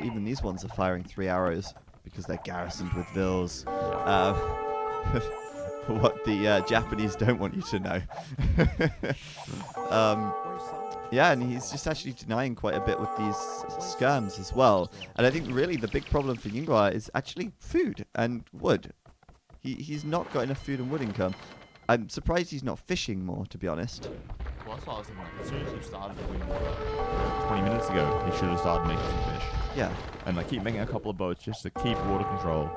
Even these ones are firing 3 arrows because they're garrisoned with vills. What the Japanese don't want you to know. Yeah, and he's just actually denying quite a bit with these skirms as well. And I think really the big problem for Yinghua is actually food and wood. He's not got enough food and wood income. I'm surprised he's not fishing more, to be honest. Well, that's what I was thinking. Like, as soon as you started to win water, 20 minutes ago, he should have started making some fish. Yeah, And like keep making a couple of boats just to keep water control.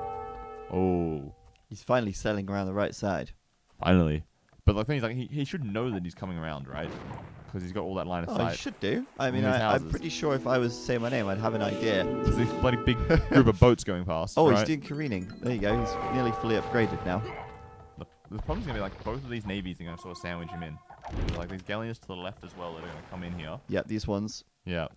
Oh, he's finally sailing around the right side. finally. But the thing is, like, he should know that he's coming around, right? Because he's got all that line of Oh, sight. he should do. I mean, these I'm houses. pretty sure if I was saymyname, I'd have an idea. There's this bloody big group of boats going past. Oh, right? he's doing careening. There you go. He's nearly fully upgraded now. The problem's gonna be like both of these navies are gonna sort of sandwich him in. There's, like these galleons to the left as well that are gonna come in here. Yeah, these ones. Yeah.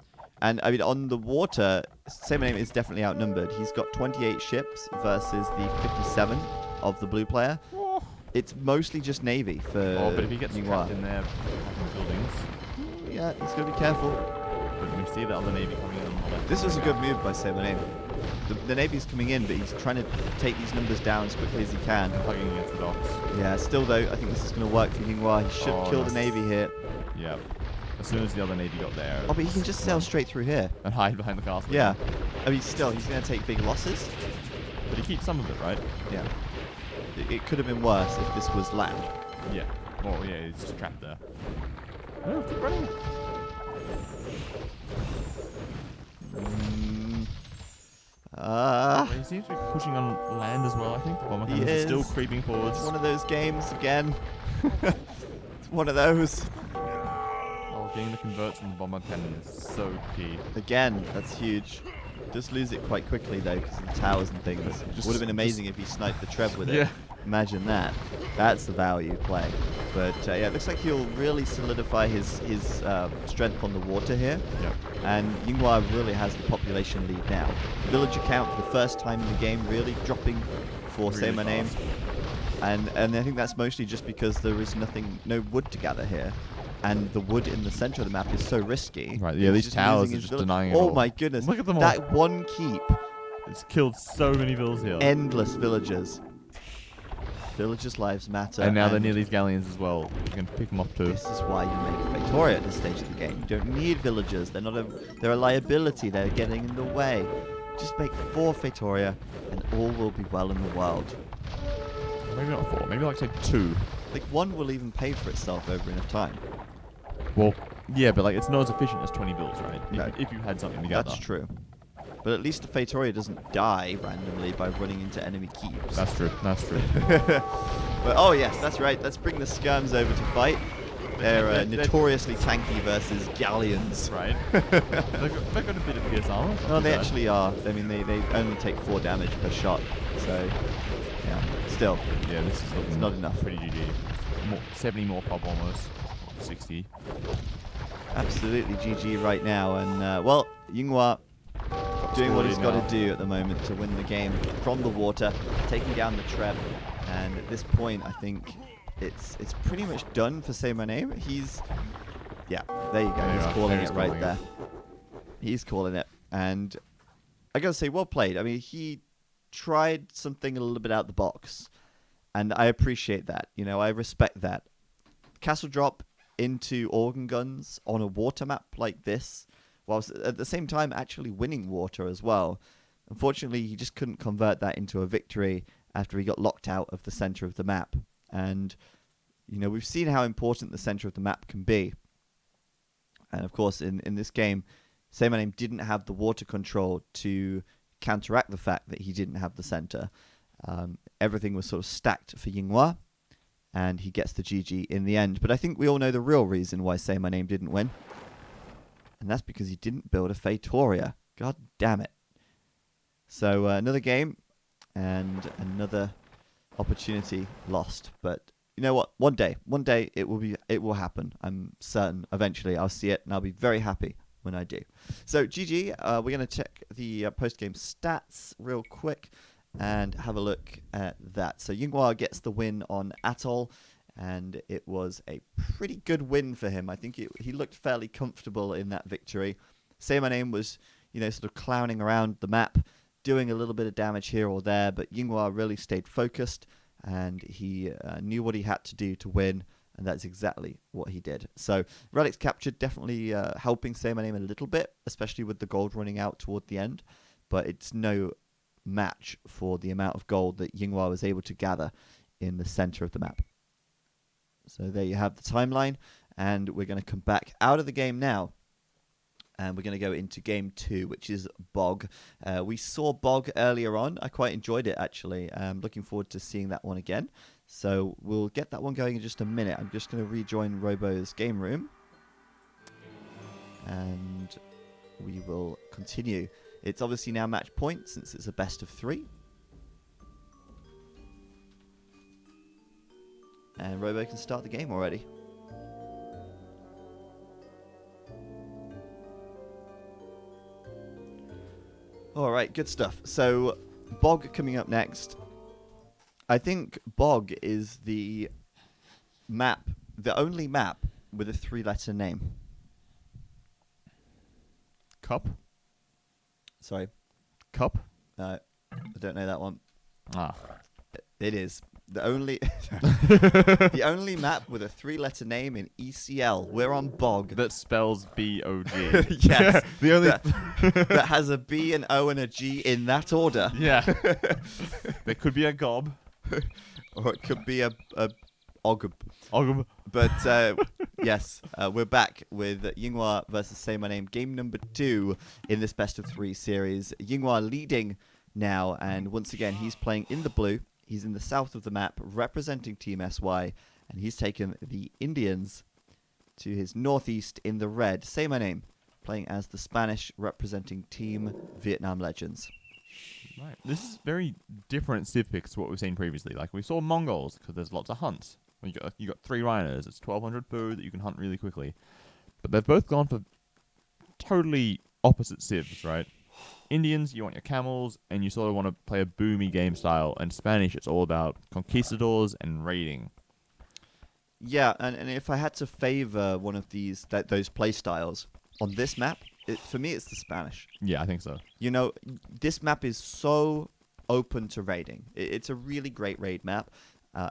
And I mean, on the water, saymyname is definitely outnumbered. He's got 28 ships versus the 57 of the blue player. It's mostly just navy for Oh, but if he gets Yinghua. trapped in there attacking buildings, Yeah, he's got to be careful. but we see that other navy coming in on the left. This was a good move by saymyname. The navy's coming in, but he's trying to take these numbers down as quickly as he can. Hugging against the docks. Yeah, still though, I think this is going to work for Yinghua. He should Oh, kill the nice. navy here. Yeah. As soon as the other navy got there. Oh, but he can just sail straight through here. and hide behind the castle. Yeah. I mean, still, he's going to take big losses. But he keeps some of it, right? Yeah. It could have been worse if this was land. Yeah. Well, yeah, he's just trapped there. No, keep running. Well, he seems to be pushing on land as well, I think. The bomber He cannons are still is. creeping forwards. It's one of those games again. It's one of those. Oh, getting the converts from the bomber cannon is so key. Again, that's huge. Just lose it quite quickly though, because of the towers and things. Would have been amazing if he sniped the Trev with it. Yeah. Imagine that. That's the value play. But yeah, it looks like he'll really solidify his strength on the water here. Yep. And Yinghua really has the population lead now. Villager count for the first time in the game really dropping for Really saymyname. fast. And I think that's mostly just because there is no wood to gather here. And the wood in the center of the map is so risky. Right, yeah, He's these just towers losing are his just village. denying it Oh all. my goodness. Look at them all. That one keep. It's killed so many vills here. Endless villagers. Villagers' lives matter. And now they're near these galleons as well. You can pick them off too. This is why you make Victoria at this stage of the game. You don't need villagers. They're a liability. They're getting in the way. Just make 4 Victoria, and all will be well in the world. Maybe not 4. Maybe like say 2. Like 1 will even pay for itself over enough time. Well, yeah, but like it's not as efficient as 20 vills, right? No. If you had something together. That's true. But at least the Victoria doesn't die randomly by running into enemy keeps. That's true. That's true. But oh yes, that's right. Let's bring the skirms over to fight. They're notoriously tanky versus galleons. Right. they've got a bit of pierce armor. No, they actually are. I mean, they only take 4 damage per shot. So, yeah. Still, Yeah, this is looking not enough. Pretty GG. 70 more pop almost. 60. absolutely GG right now. And well, Yinghua got doing what he's got now. to do at the moment to win the game from the water, taking down the Treb. And at this point, I think it's pretty much done for saymyname. Yeah, there you go. He's calling it right there. He's calling it. And I got to say, well played. I mean, he tried something a little bit out the box. And I appreciate that. You know, I respect that. Castle drop into organ guns on a water map like this, whilst at the same time actually winning water as well. Unfortunately, he just couldn't convert that into a victory after he got locked out of the center of the map. And, you know, we've seen how important the center of the map can be. And of course, in this game, saymyname didn't have the water control to counteract the fact that he didn't have the center. Everything was sort of stacked for yinghua, and he gets the GG in the end. But I think we all know the real reason why saymyname didn't win. And that's because he didn't build a Fatoria. God damn it. So another game and another opportunity lost. But you know what? One day it will happen. I'm certain. Eventually I'll see it and I'll be very happy when I do. So GG, we're going to check the post-game stats real quick and have a look at that. So yinghua gets the win on Atoll, and it was a pretty good win for him. I think he looked fairly comfortable in that victory. saymyname was, you know, sort of clowning around the map, doing a little bit of damage here or there, but yinghua really stayed focused, and he knew what he had to do to win, and that's exactly what he did. So relics captured, definitely helping saymyname a little bit, especially with the gold running out toward the end, but it's no match for the amount of gold that yinghua was able to gather in the center of the map. So there you have the timeline, and we're going to come back out of the game now, and we're going to go into game 2, which is Bog. We saw Bog earlier on. I quite enjoyed it, actually. I'm looking forward to seeing that one again. So we'll get that one going in just a minute. I'm just going to rejoin Robo's game room, and we will continue. It's obviously now match point since it's a best of 3. And Robo can start the game already. Alright, good stuff. So, Bog coming up next. I think Bog is the only map with a 3-letter name. Cup? Sorry. Cup? I don't know that one. Ah. It is. The only map with a 3-letter name in ECL. We're on Bog. That spells B-O-G. Yes. The only... that has a B, an O, and a G in that order. Yeah. There could be a gob. Or it could be a Ogb. Ogb. But yes, we're back with yinghua versus saymyname, game number 2 in this best of 3 series. Yinghua leading now, and once again he's playing in the blue. He's in the south of the map, representing Team SY, and he's taken the Indians to his northeast in the red. saymyname playing as the Spanish, representing Team Vietnam Legends. Right. This is very different civ picks to what we've seen previously. Like, we saw Mongols, because there's lots of hunts. You got 3 rhinos. It's 1,200 food that you can hunt really quickly. But they've both gone for totally opposite civs, right? Indians, you want your camels, and you sort of want to play a boomy game style. And Spanish, it's all about conquistadors and raiding. Yeah, and if I had to favor one of those play styles on this map, for me it's the Spanish. Yeah, I think so. You know, this map is so open to raiding. It's a really great raid map.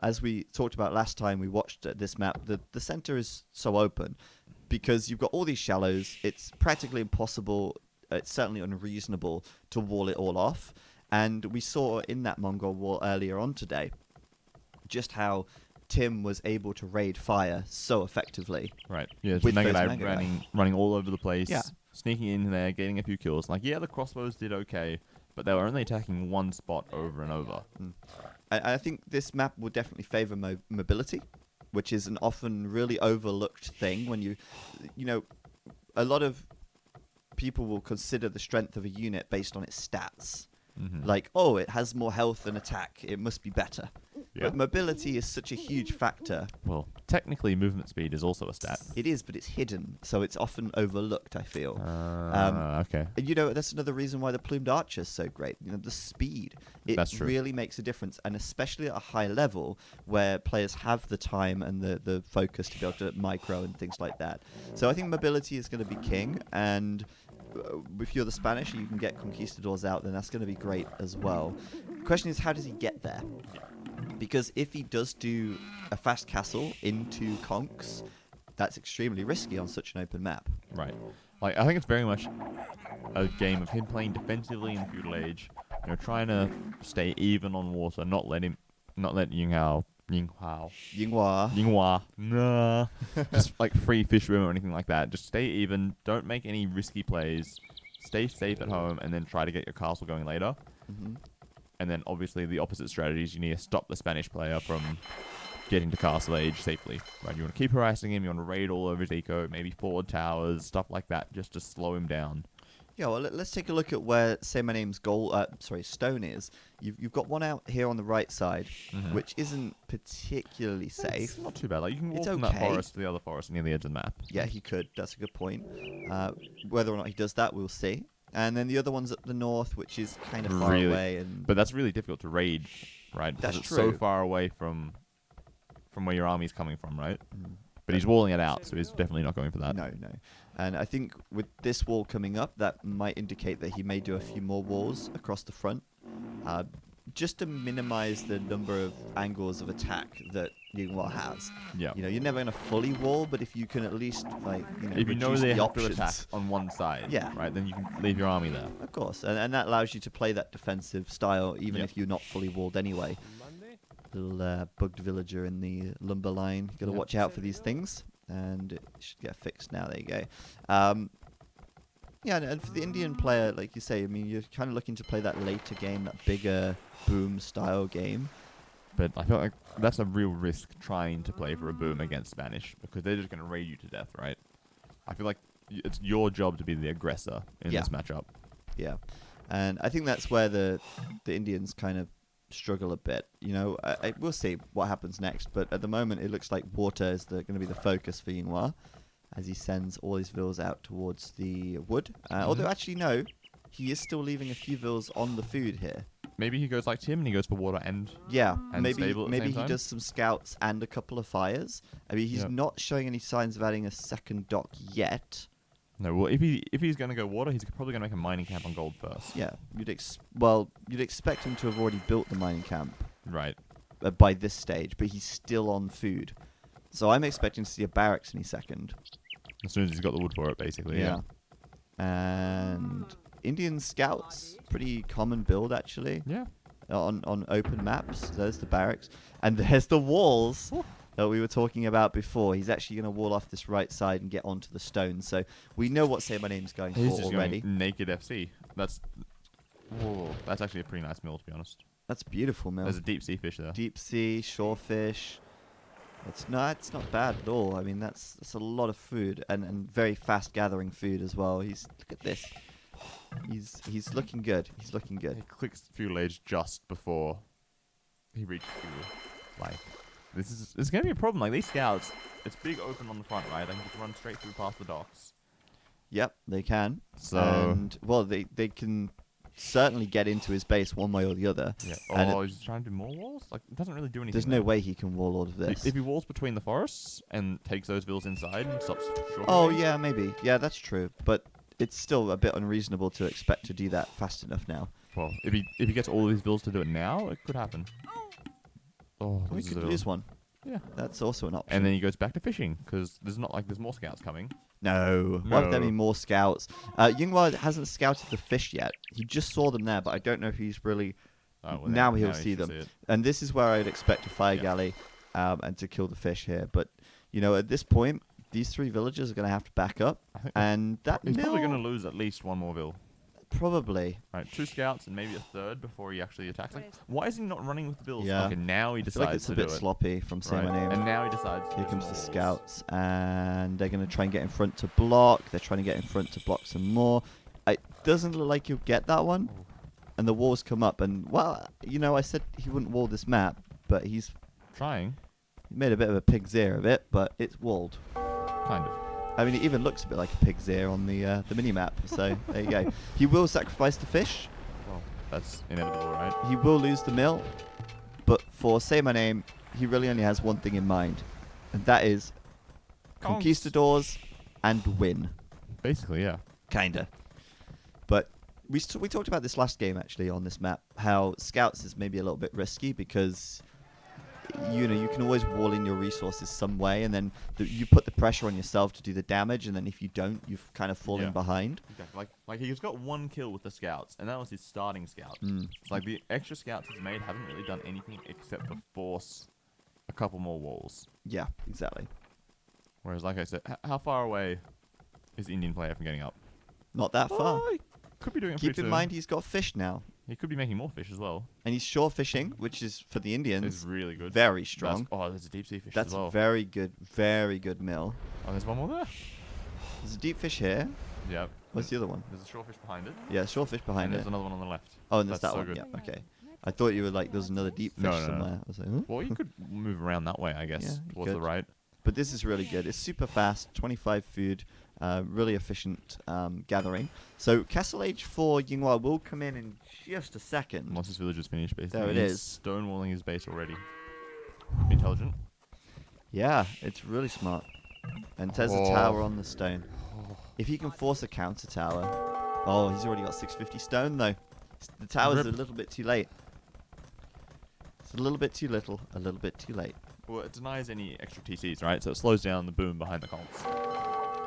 As we talked about last time we watched this map, the center is so open because you've got all these shallows. It's practically impossible. It's certainly unreasonable to wall it all off. And we saw in that Mongol war earlier on today just how Tim was able to raid fire so effectively. Right. Yeah, with Mega those Dai running all over the place, Yeah. sneaking in there, getting a few kills. Like, yeah, the crossbows did okay, but they were only attacking one spot over and over. I think this map will definitely favor mobility, which is an often really overlooked thing when you know, a lot of people will consider the strength of a unit based on its stats. Mm-hmm. Like, oh, it has more health and attack. It must be better. Yeah. But mobility is such a huge factor. Well, technically, movement speed is also a stat. It is, but it's hidden, so it's often overlooked, I feel. Okay. And that's another reason why the plumed archer is so great. The speed. It That's true. really makes a difference, and especially at a high level where players have the time and the focus to be able to micro and things like that. So I think mobility is going to be king, and if you're the Spanish and you can get conquistadors out, then that's going to be great as well. The question is, how does he get there? Because if he does do a fast castle into conks, that's extremely risky on such an open map. Right. Like, I think it's very much a game of him playing defensively in the feudal age, trying to stay even on water, not let yinghua, nah, just like free fish room or anything like that. Just stay even, don't make any risky plays, stay safe at home, and then try to get your castle going later. Mm-hmm. And then obviously the opposite strategies, you need to stop the Spanish player from getting to castle age safely. Right? You want to keep harassing him, you want to raid all over his eco, maybe forward towers, stuff like that, just to slow him down. Yeah, well, let's take a look at where saymyname's stone is. You've got one out here on the right side, which isn't particularly safe. It's not too bad. Like, you can walk It's from okay. that forest to the other forest near the edge of the map. Yeah, he could. That's a good point. Whether or not he does that, we'll see. And then the other one's up the north, which is kind of far away. But that's really difficult to raid, right? Because That's it's true. so far away from where your army's coming from, right? But he's walling it out, so he's definitely not going for that. No. And I think with this wall coming up, that might indicate that he may do a few more walls across the front, just to minimize the number of angles of attack that yinghua has. Yeah. You're never going to fully wall, but if you can at least, If you know reduce they the have options. to attack on one side, Yeah. right, then you can leave your army there. Of course, and that allows you to play that defensive style, even Yep. if you're not fully walled anyway. Little bugged villager in the lumber line. Got to watch out for these things, and it should get fixed now. There you go. Yeah, and for the Indian player, like you say, I mean, you're kind of looking to play that later game, that bigger boom style game. But I feel like that's a real risk trying to play for a boom against Spanish, because they're just going to raid you to death, right? I feel like it's your job to be the aggressor in this matchup. Yeah, and I think that's where the Indians kind of struggle a bit. We'll see what happens next, but at the moment it looks like water is going to be the focus for yinghua, as he sends all his vills out towards the wood. Although actually no, he is still leaving a few vills on the food here. Maybe he goes like Tim and he goes for water and maybe stable at the same he time? does some scouts and a couple of fires. I mean, he's not showing any signs of adding a second dock yet. No, well, if he's going to go water, he's probably going to make a mining camp on gold first. Yeah, you'd expect him to have already built the mining camp Right. by this stage, but he's still on food. So I'm expecting to see a barracks any second. As soon as he's got the wood for it, basically. Yeah. And Indian scouts, pretty common build actually. Yeah. On open maps. There's the barracks, and there's the walls that we were talking about before. He's actually going to wall off this right side and get onto the stone. So we know what saymyname's going He's for just already. going naked FC. That's actually a pretty nice mill, to be honest. That's beautiful, Mel. There's a deep sea fish there. Deep sea, shorefish. It's not bad at all. I mean, that's a lot of food and very fast gathering food as well. Look at this. He's looking good. He's looking good. He clicks feudal age just before he reaches feudal. Like, it's going to be a problem. Like, these scouts, it's big open on the front, right? They can just run straight through past the docks. Yep, they can. So, and well, they can certainly get into his base one way or the other. yeah. And He's trying to do more walls? Like, it doesn't really do anything. There's no way he can wall all of this. If he walls between the forests and takes those villas inside and stops shore Oh raiding, yeah, maybe. Yeah, that's true. But it's still a bit unreasonable to expect to do that fast enough now. well, if he gets all of his villas to do it now, it could happen. Oh, We this is could a- lose one. Yeah. That's also an option. And then he goes back to fishing, because there's not like there's more scouts coming. No. Why would there be No. more scouts? Yinghua hasn't scouted the fish yet. He just saw them there, but I don't know if he's really... Oh, well, now he'll he see should them. see it. And this is where I'd expect a fire Yeah. galley and to kill the fish here. But, at this point, these three villagers are going to have to back up. I think And that he's probably mill- going to lose at least one more vill. Probably. Right, 2 scouts and maybe a third before he actually attacks. Like, why is he not running with the vills? Yeah. Okay, now he I feel decides like it's to a bit do it. sloppy from Right. saymyname. And now he decides to Here do comes some the walls. scouts, and they're going to try and get in front to block. They're trying to get in front to block some more. It doesn't look like you'll get that one. And the walls come up, and, well, I said he wouldn't wall this map. but he's Trying. made a bit of a pig's ear of it, but it's walled. Kind of. I mean, it even looks a bit like a pig's ear on the mini-map, so there you go. He will sacrifice the fish. Well, that's inevitable, right? He will lose the mill, but for Say My Name, he really only has one thing in mind, and that is conquistadors and win. Basically, yeah. Kinda. But we talked about this last game, actually, on this map, how scouts is maybe a little bit risky because you can always wall in your resources some way, and then you put the pressure on yourself to do the damage, and then if you don't, you've kind of fallen behind. Exactly. Like he's got 1 kill with the scouts, and that was his starting scout. Mm. It's like the extra scouts he's made haven't really done anything except for force a couple more walls. Yeah, exactly. Whereas, like I said, how far away is the Indian player from getting up? Not that far. He could be doing it Keep pretty in soon. mind he's got fish now, He could be making more fish as well. and he's shore fishing, which is for the It's Indians really good. very strong. There's a deep sea fish That's as well. very good mill. Oh, there's one more there. There's a deep fish here. Yep. What's the other one? There's a shore fish behind it. Yeah, shore fish behind And it. there's another one on the left. Oh, and there's That's that so one. good. Yeah, okay. I thought you were like, there's another deep fish No. somewhere. I was like, huh? Well, you could move around that way, I guess, Yeah, you towards the could. right. But this is really good. It's super fast, 25 food, really efficient gathering. So Castle Age for Yinghua will come in just a second. Once his village is finished, basically. There it He's is. stonewalling his base already. Intelligent. Yeah, it's really smart. And there's a tower on the stone. If he can force a counter tower. Oh, he's already got 650 stone though. The tower's a little bit too late. It's a little bit too little, a little bit too late. Well, it denies any extra TCs, right? So it slows down the boom behind the comps.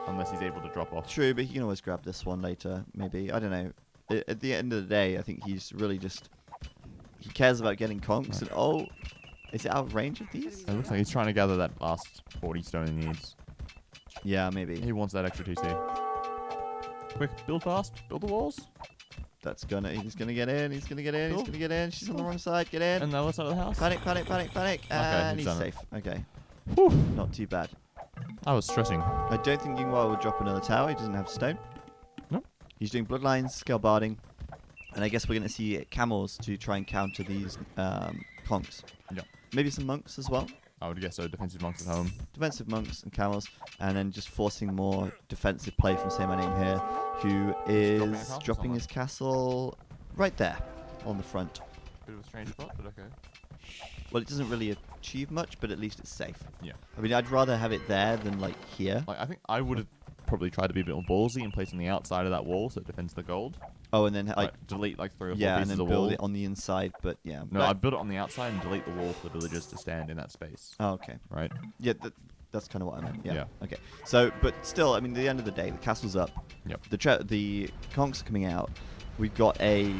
Unless he's able to drop off. True, but he can always grab this one later, maybe. I don't know. At the end of the day, I think he's really just... He cares about getting conks, and oh... Is it out of range of these? It looks like he's trying to gather that last 40 stone he needs. Yeah, maybe. He wants that extra TC. Quick, build fast, build the walls. He's gonna get in, he's gonna get in, he's Cool. gonna get in. She's on the wrong side, get in. And the other side of the house. Panic, panic, panic, panic. And he's he's done it. safe. Okay. Whew. Not too bad. I was stressing. I don't think Yinghua will drop another tower. He doesn't have stone. Nope. He's doing bloodlines, scale barding. And I guess we're going to see camels to try and counter these conks. Yep. Maybe some monks as well. I would guess so. Defensive monks at home. Defensive monks and camels. And then just forcing more defensive play from Say My Name here, who is dropping his castle right there on the front. Bit of a strange spot, but okay. Well, it doesn't really achieve much, but at least it's safe. Yeah. I mean, I'd rather have it there than like here. Like I think I would have probably tried to be a bit more ballsy and place on the outside of that wall so it defends the gold. Oh, and then like Like delete like 3 or 4 yeah, and pieces then of build wall. it on the inside. But yeah. No, I built it on the outside and delete the wall for the villagers to stand in that space. Oh, okay. Right? Yeah, that's kind of what I meant. Yeah. Yeah. Okay. So, but still, I mean, at the end of the day, the castle's up. Yep. The conks are coming out. We've got a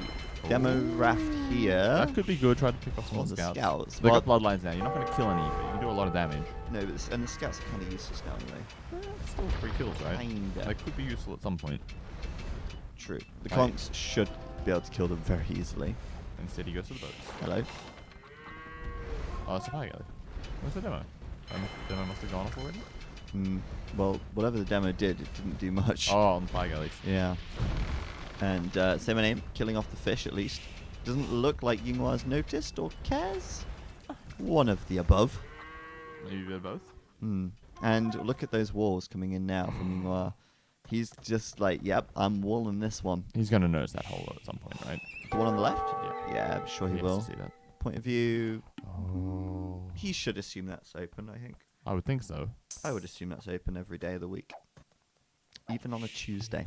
demo raft here That could be good. Try to pick off some on more the scouts. scouts. They've Well, got bloodlines now. You're not going to kill any, but you can do a lot of damage. no, but and the scouts are kind of useless now anyway. Still 3 kills, right? Kinda. They could be useful at some point. True. The Right. conks should be able to kill them very easily. Instead, he goes to the boats. Hello. Oh, it's a fire galley. Where's the demo? The demo must have gone off already. Well, whatever the demo did, it didn't do much. Oh, on the fire galleys. Yeah. And Say My Name, killing off the fish at least. Doesn't look like Yinghua's noticed or cares. One of the above. Maybe a bit of both. And look at those walls coming in now from Yinghua. He's just like, yep, I'm walling this one. He's going to notice that hole at some point, right? The one on the left? Yeah. Yeah, I'm sure he has will. to see that. Point of view. Oh. He should assume that's open, I think. I would think so. I would assume that's open every day of the week. Even on a Tuesday.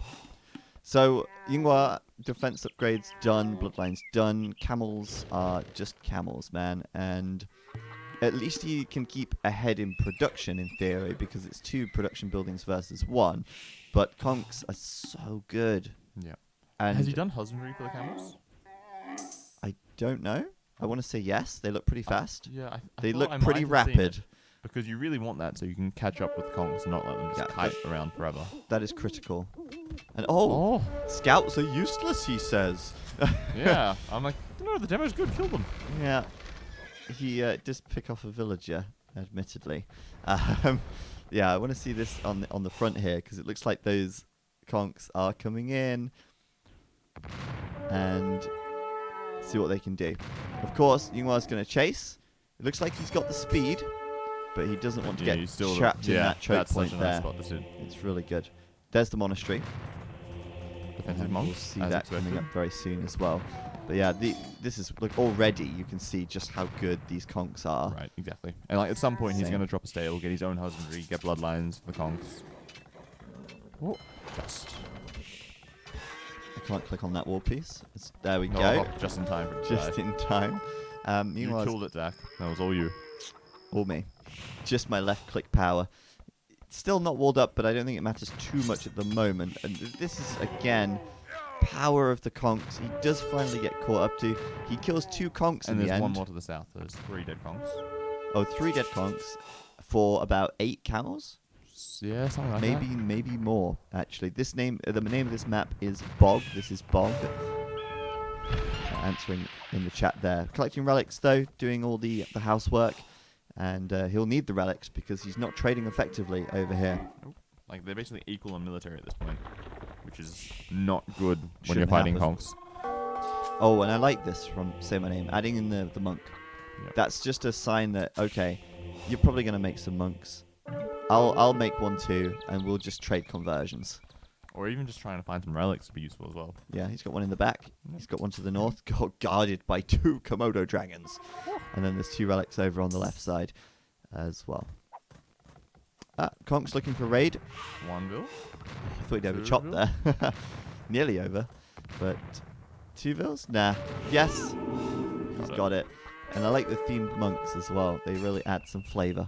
So, Yinghua, defense upgrades done, bloodlines done. Camels are just camels, man. And at least he can keep ahead in production, in theory, because it's 2 production buildings versus 1. But conks are so good. Yeah. And Has he done husbandry for the camels? I don't know. I want to say yes. They look pretty fast. Yeah. I They thought look I might pretty have seen it, rapid. because you really want that so you can catch up with conks and not let them just Yeah, kite around forever. That is critical. And oh, scouts are useless, he says. Yeah. I'm like, no, the demo's good. Kill them. Yeah. He just pick off a villager, admittedly. Yeah, I want to see this on the front here because it looks like those conks are coming in and see what they can do. Of course, Yinghua's going to chase. It looks like he's got the speed, but he doesn't want to Yeah, get he's still trapped in that choke that's point such a nice there. spot to sit. It's really good. There's the monastery. Defensive And monks, we'll see as that expected. coming up very soon as well. But yeah, this is like already you can see just how good these conks are. Right, exactly. And like at some point he's Same. going to drop a stable, get his own husbandry, get bloodlines for the conks. Oh, just I can't click on that wall piece. There we no, go. hop just in time for it to Just die. in time. You Meanwhile, killed it, Zach. That was all you. all me. Just my left click power. It's still not walled up, but I don't think it matters too much at the moment. And this is, again, power of the conks. He does finally get caught up to. He kills 2 conks And in the there's end. one more to the south. There's 3 dead conks. Oh, 3 dead conks for about 8 camels. Yeah, something like Maybe that. maybe more, actually. The name of this map is Bog. This is Bog. Answering in the chat there. Collecting relics, though, doing all the housework. And he'll need the relics because he's not trading effectively over here. Like they're basically equal in military at this point, which is not good when Shouldn't you're fighting happen. conks. Oh, and I like this from saymyname, adding in the monk. Yep. That's just a sign that, okay, you're probably going to make some monks. I'll make one too, and we'll just trade conversions. Or even just trying to find some relics would be useful as well. Yeah, he's got one in the back. He's got one to the north, guarded by 2 Komodo dragons. And then there's 2 relics over on the left side as well. Conk's looking for raid. One bill. I thought he'd have a chop there. Nearly over. But 2 vills? Nah. Yes. He's got it. And I like the themed monks as well. They really add some flavour.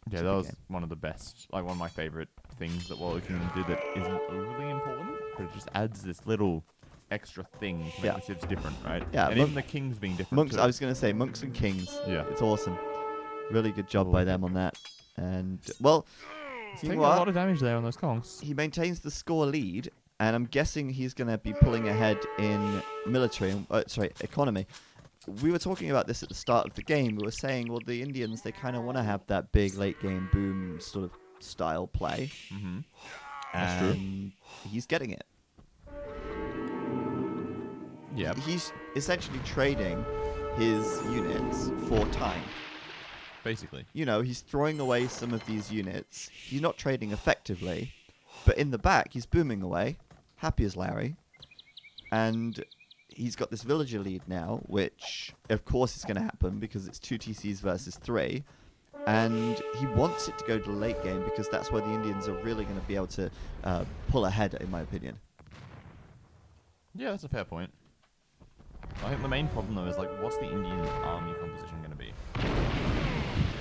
Yeah, to that the was game. one of the best, like one of my favorite things that World of Kingdom did that isn't overly important, but it just adds this little extra thing to make Yeah. the cips different, right? Yeah, and even the kings being different. Monks, too. I was going to say, monks and kings. Yeah. It's awesome. Really good job I by like them on that. And, well, It's you taking know a what? lot of damage there on those conks. He maintains the score lead, and I'm guessing he's going to be pulling ahead in military, economy. We were talking about this at the start of the game. We were saying, well, the Indians, they kind of want to have that big late game boom sort of style play. Mm-hmm. That's true. And he's getting it. Yeah. He's essentially trading his units for time. Basically. You know, he's throwing away some of these units. He's not trading effectively, but in the back, he's booming away, happy as Larry. And he's got this villager lead now, which, of course, is going to happen because it's 2 TCs versus 3. And he wants it to go to the late game because that's where the Indians are really going to be able to pull ahead, in my opinion. Yeah, that's a fair point. I think the main problem though is like, what's the Indian army composition going to be?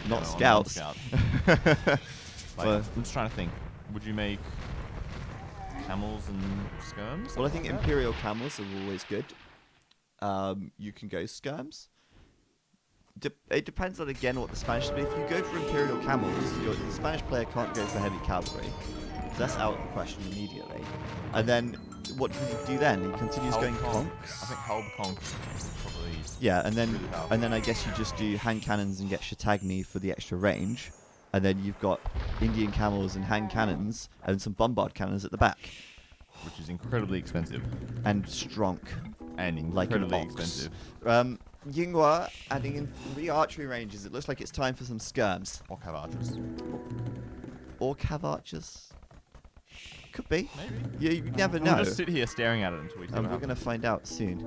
Not You know, scouts. non-scout. Like, Well- I'm just trying to think. Would you make camels and skirms? Well, I something think like that? Imperial camels are always good. You can go skirms. It depends on, again, what the Spanish... But if you go for Imperial camels, the Spanish player can't go for heavy cavalry. So that's out of the question immediately. And then, what does he do then? He continues Halb going conch. conks? I think Halb conch is probably. Yeah, and really powerful. then I guess you just do hand cannons and get Chattagny for the extra range. And then you've got Indian camels and hand cannons and some bombard cannons at the back. Which is incredibly expensive. And strong. And Like an incredibly ox. expensive. Yinghua adding in 3 archery ranges. It looks like it's time for some skirms. Or cav archers. Or cav archers. Could be. Maybe. You never We'll know. just sit here staring at it until we see And what we're going to happens. find out soon.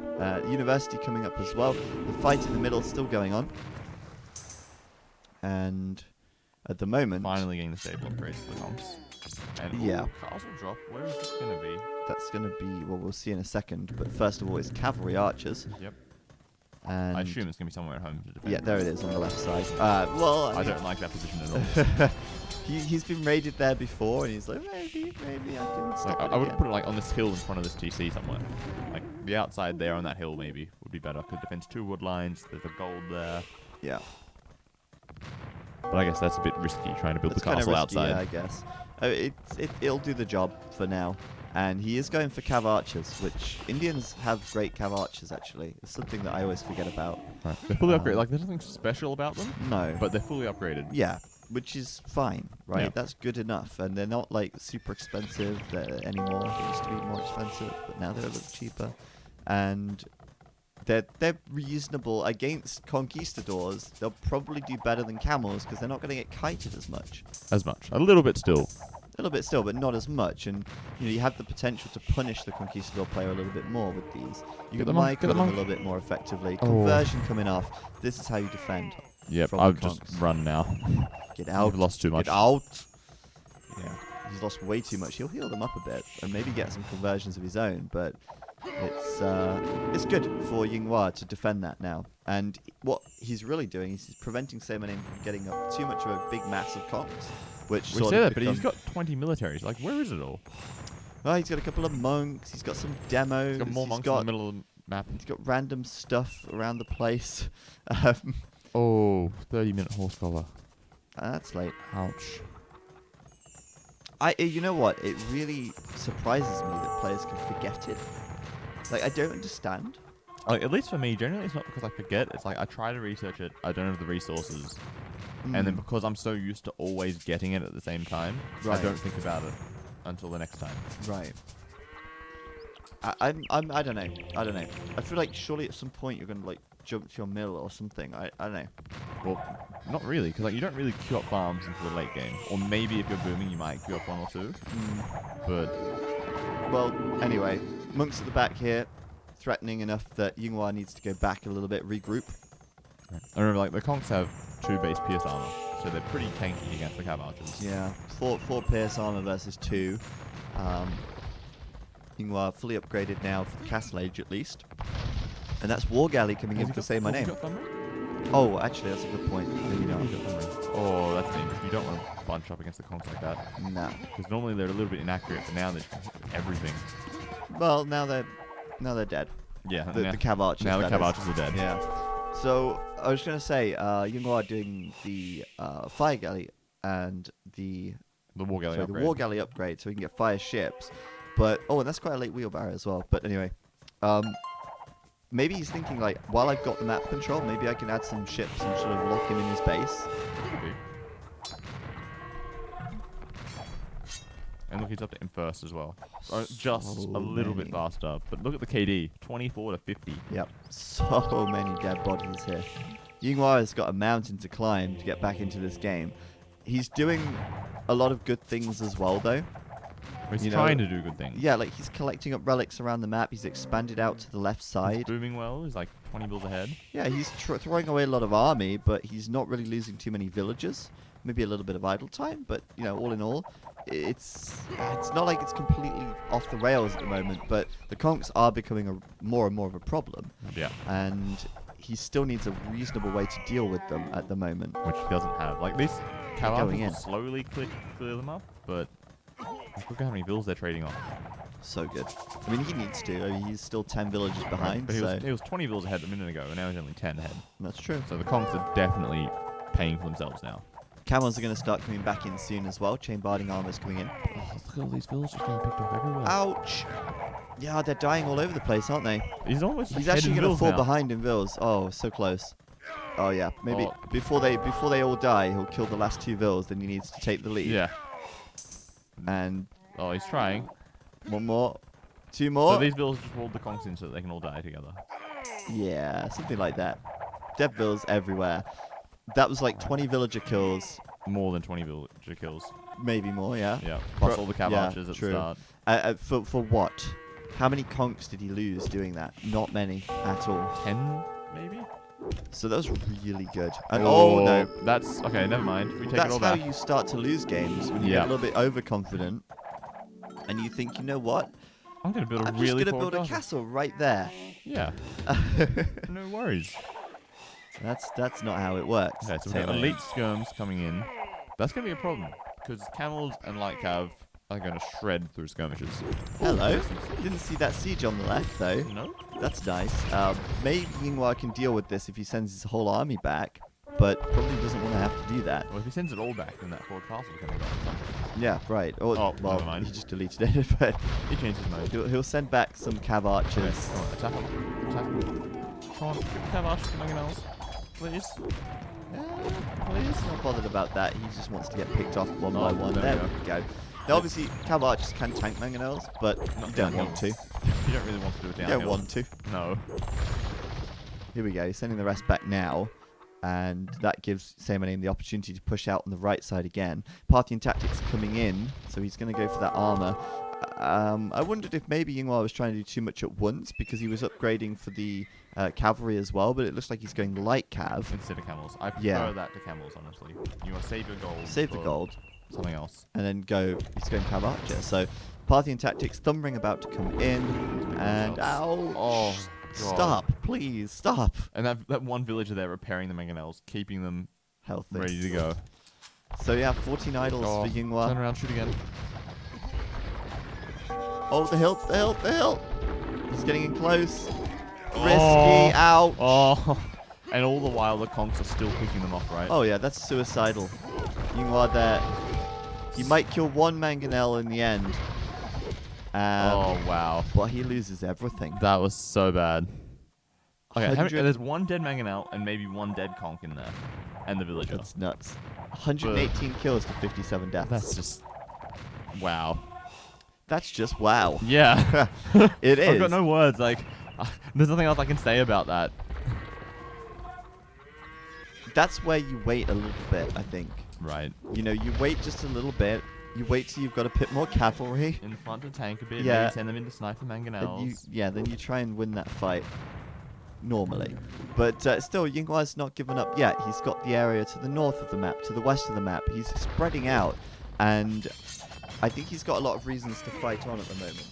University coming up as well. The fight in the middle is still going on. And at the moment, Finally getting the stable upgrades for the conks. And Yeah. castle drop. Where is this going to be? that's going to be, well, we'll see in a second. But first of all, it's cavalry archers. Yep. And I assume it's going to be somewhere at home to defend. yeah, there it is on the left side. Well, I mean, don't like that position at all. he's been raided there before, and he's like, maybe I can stop Like, it I would again. put it like on this hill in front of this TC somewhere. Like the outside there on that hill maybe would be better. Because it defends 2 wood lines. There's the gold there. Yeah. But I guess that's a bit risky trying to build That's the kind of castle risky, outside. yeah, I guess. It'll do the job for now. And he is going for cav archers, which Indians have great cav archers, actually. It's something that I always forget about. Right. They're fully upgraded. Like there's nothing special about them, No. but they're fully upgraded. Yeah, which is fine, right? Yeah. That's good enough. And they're not, like, super expensive anymore. They used to be more expensive, but now they're a little cheaper. And they're reasonable against conquistadors. They'll probably do better than camels because they're not going to get kited as much. As much. A little bit still. A little bit still, but not as much. And you have the potential to punish the conquistador player a little bit more with these. You can micro them a little bit more effectively. Conversion coming off. This is how you defend. Yep, I've just run now. Get out. You've lost too much. Get out. Yeah, he's lost way too much. He'll heal them up a bit and maybe get some conversions of his own, but it's good for Yinghua to defend that now. And what he's really doing is he's preventing saymyname from getting up too much of a big mass of conks. Which we say that, but he's got 20 militaries. Like, where is it all? Well, he's got a couple of monks. He's got some demos. He's got more monks in the middle of the map. He's got random stuff around the place. 30-minute horse cover. That's late. Ouch. You know what? It really surprises me that players can forget it. Like, I don't understand. Like, at least for me, generally it's not because I forget. It's like I try to research it. I don't have the resources. And then because I'm so used to always getting it at the same time, I don't think about it until the next time. Right. I don't know. I don't know. I feel like surely at some point you're gonna like jump to your mill or something. I don't know. Well, not really, because like you don't really queue up farms until the late game. Or maybe if you're booming, you might queue up one or two. But well, anyway, monks at the back here, threatening enough that Yinghua needs to go back a little bit, regroup. I remember like the conks have 2 base pierce armor, so they're pretty tanky against the cav archers. Yeah, 4 pierce armor versus 2. Yinghua fully upgraded now for the castle age at least, and that's war galley coming in to say my name. Oh, actually, that's a good point. Maybe not. Oh, that's dangerous. You don't want to bunch up against the conks like that. Nah. Because normally they're a little bit inaccurate, but now they're everything. Well, now they're dead. Yeah, the cav archers. Now the cav archers are dead. Yeah. So I was gonna say, Yinghua are doing the fire galley and the war galley upgrade. The war galley upgrade, so we can get fire ships. But and that's quite a late wheelbarrow as well. But anyway, maybe he's thinking like, while I've got the map control, maybe I can add some ships and sort of lock him in his base. Maybe. And look, he's up to him first as well. Just a little bit faster. But look at the KD, 24 to 50. Yep, so many dead bodies here. Yinghua has got a mountain to climb to get back into this game. He's doing a lot of good things as well, though. He's trying to do good things. Yeah, like he's collecting up relics around the map. He's expanded out to the left side. He's booming well. He's like 20 bills ahead. Yeah, he's throwing away a lot of army, but he's not really losing too many villagers. Maybe a little bit of idle time, but all in all, it's not like it's completely off the rails at the moment. But the conks are becoming more and more of a problem. Yeah. And he still needs a reasonable way to deal with them at the moment, which he doesn't have. Like this, cav archers will slowly clear them up, but look at how many vills they're trading off. So good. I mean, he needs to. I mean, he's still 10 villages behind. But he was 20 vills ahead a minute ago, and now he's only 10 ahead. That's true. So the conks are definitely paying for themselves now. Camels are going to start coming back in soon as well. Chain barding armor's coming in. Oh, look at all these vills just getting picked off everywhere. Ouch! Yeah, they're dying all over the place, aren't they? He's actually going to fall behind in vills. Oh, so close. Oh yeah, maybe before they all die, he'll kill the last 2 vills. Then he needs to take the lead. Yeah. And he's trying. 1 more, 2 more. So these vills just rolled the conks in so that they can all die together. Yeah, something like that. Dead vills everywhere. That was like 20 villager kills. More than 20 villager kills. Maybe more, yeah. Yeah. Plus all the cav archers at the start. For what? How many conks did he lose doing that? Not many at all. 10, maybe? So that was really good. And no. That's... Okay, never mind. We take That's it all back. how you start to lose games, when you get a little bit overconfident. And you think, you know what? I'm going to build I'm just going to build a castle right there. Yeah. No worries. That's not how it works. Okay, so we've got elite skirms coming in. That's going to be a problem, because camels and light cav are going to shred through skirmishes. Hello. Didn't see that siege on the left, though. No? That's nice. Maybe Yinghua can deal with this if he sends his whole army back, but probably doesn't want to have to do that. Well, if he sends it all back, then that forward castle's going to go. Yeah, right. Well, never mind. He just deleted it, but... He changed his mode. He'll send back some cav archers. Okay. Attack him. Attack him. Come on, cav archers, nothing else. Please. He's not bothered about that. He just wants to get picked off one by one. There we go. Now, obviously, cav archers can tank mangonels, but you don't want to. You don't really want to do it downhill. You don't want to. No. Here we go. He's sending the rest back now. And that gives saymyname the opportunity to push out on the right side again. Parthian tactics coming in, so he's going to go for that armor. I wondered if maybe Yinghua was trying to do too much at once because he was upgrading for the cavalry as well, but it looks like he's going light cav. Instead of camels. I prefer that to camels, honestly. You want to save your gold. Save the gold. Something else. And then he's going cav archer. So Parthian tactics, thumb ring about to come in, and ow! Oh, God. Stop, please, stop. And that one villager there repairing the mangonels, keeping them Healthy. ready to go. So yeah, 14 idols for Yinghua. Turn around, shoot again. Oh, the hill. He's getting in close. Risky, ouch. Oh, and all the while the conks are still picking them off, right? Oh yeah, that's suicidal. Yinghua there. He might kill one mangonel in the end. Oh, wow. But he loses everything. That was so bad. Okay, there's 1 dead mangonel and maybe 1 dead conk in there. And the villager. That's nuts. 118 kills to 57 deaths. That's just... Wow. That's just wow. Yeah. It is. I've got no words. Like, there's nothing else I can say about that. That's where you wait a little bit, I think. Right. You know, you wait just a little bit. You wait till you've got a bit more cavalry. In front to tank a bit, Yeah. maybe send them into sniper mangonels. Then you try and win that fight. Normally. But still, Yinghua's not given up yet. He's got the area to the north of the map, to the west of the map. He's spreading out. And I think he's got a lot of reasons to fight on at the moment.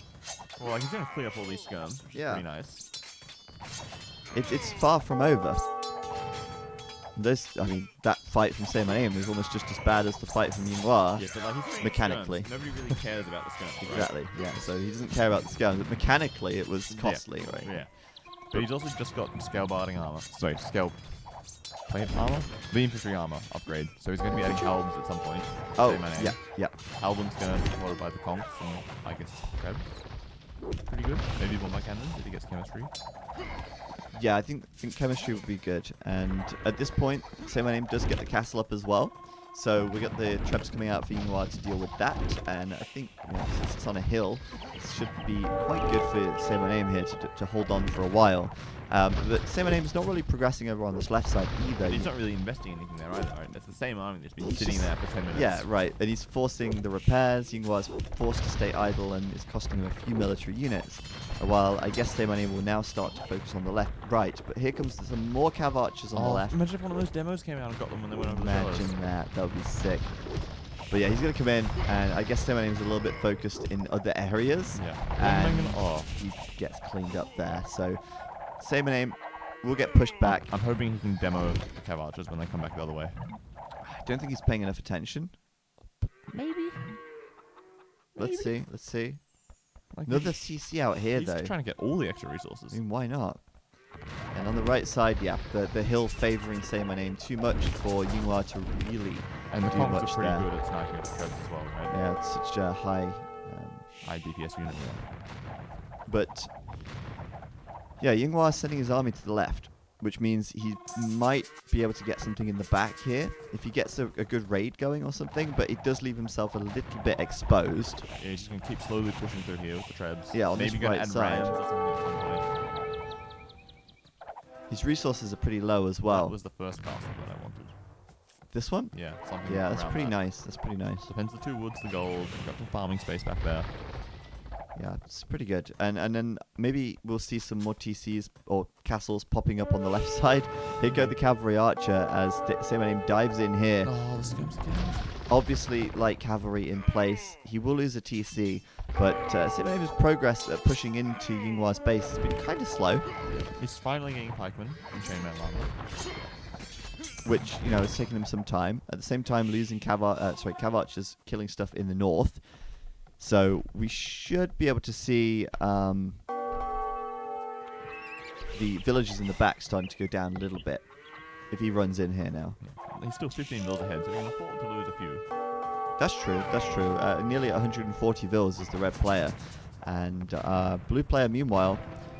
Well, he's going to clear up all these skirms, which is pretty nice. It's far from over. That fight from saymyname is almost just as bad as the fight from Yinghua. Yeah, but like he's mechanically. Skirms. Nobody really cares about the skirms. Exactly, yeah. So he doesn't care about the skirms, but mechanically it was costly, right? Yeah. But he's also just got scale barding armor. Sorry, scale plate armor? The infantry armor upgrade. So he's going to be adding halberds at some point. Oh, saymyname. yeah. Halberd's going to be followed by the conks and I guess krebs. Pretty good. Maybe one by cannons if he gets chemistry. Yeah, I think chemistry would be good. And at this point, saymyname does get the castle up as well. So we got the trebs coming out for Yinghua to deal with that. And I think since it's on a hill, it should be quite good for saymyname here to hold on for a while. But saymyname is not really progressing over on this left side either. He's not really investing anything there either, right? That's the same army that's been sitting there for 10 minutes. Yeah, right. And he's forcing the repairs. Yinghua's forced to stay idle and it's costing him a few military units. While I guess saymyname will now start to focus on the right. But here comes some more cav archers on the left. Imagine if one of those demos came out and got them when they went over the Imagine that. That would be sick. But yeah, he's going to come in, and I guess saymyname's a little bit focused in other areas. Yeah. And he gets cleaned up there. So saymyname will get pushed back. I'm hoping he can demo the cav archers when they come back the other way. I don't think he's paying enough attention. Maybe. Let's see. Like Another CC out here, he's though. trying to get all the extra resources. I mean, why not? And on the right side, yeah, the hill favouring saymyname too much for Yinghua to really And the do conks much are pretty there. good at sniping at the krebs as well, right? Yeah, it's such a high... High DPS unit. But, yeah, Yinghua is sending his army to the left, which means he might be able to get something in the back here if he gets a good raid going or something, but it does leave himself a little bit exposed. Yeah, he's just going to keep slowly pushing through here with the trebs. Yeah, on maybe this gonna right add side. rams or something at some point. His resources are pretty low as well. That was the first castle that I wanted. This one? Yeah, something Yeah, that's around pretty that. nice. That's pretty nice. Depends the 2 woods, the gold. You've got some farming space back there. Yeah, it's pretty good. And then maybe we'll see some more TCs or castles popping up on the left side. Here go the cavalry archer as saymyname dives in here. Oh, the skirms again. Obviously, light cavalry in place. He will lose a TC, but saymyname's progress at pushing into Yinghua's base has been kind of slow, He's finally getting pikemen and chainmail armor. which, has taken him some time. At the same time, losing cav archers killing stuff in the north. So we should be able to see the villages in the back starting to go down a little bit if he runs in here now. He's still 15 vills ahead, so he can afford to lose a few. That's true. Nearly 140 vills is the red player. And blue player, meanwhile,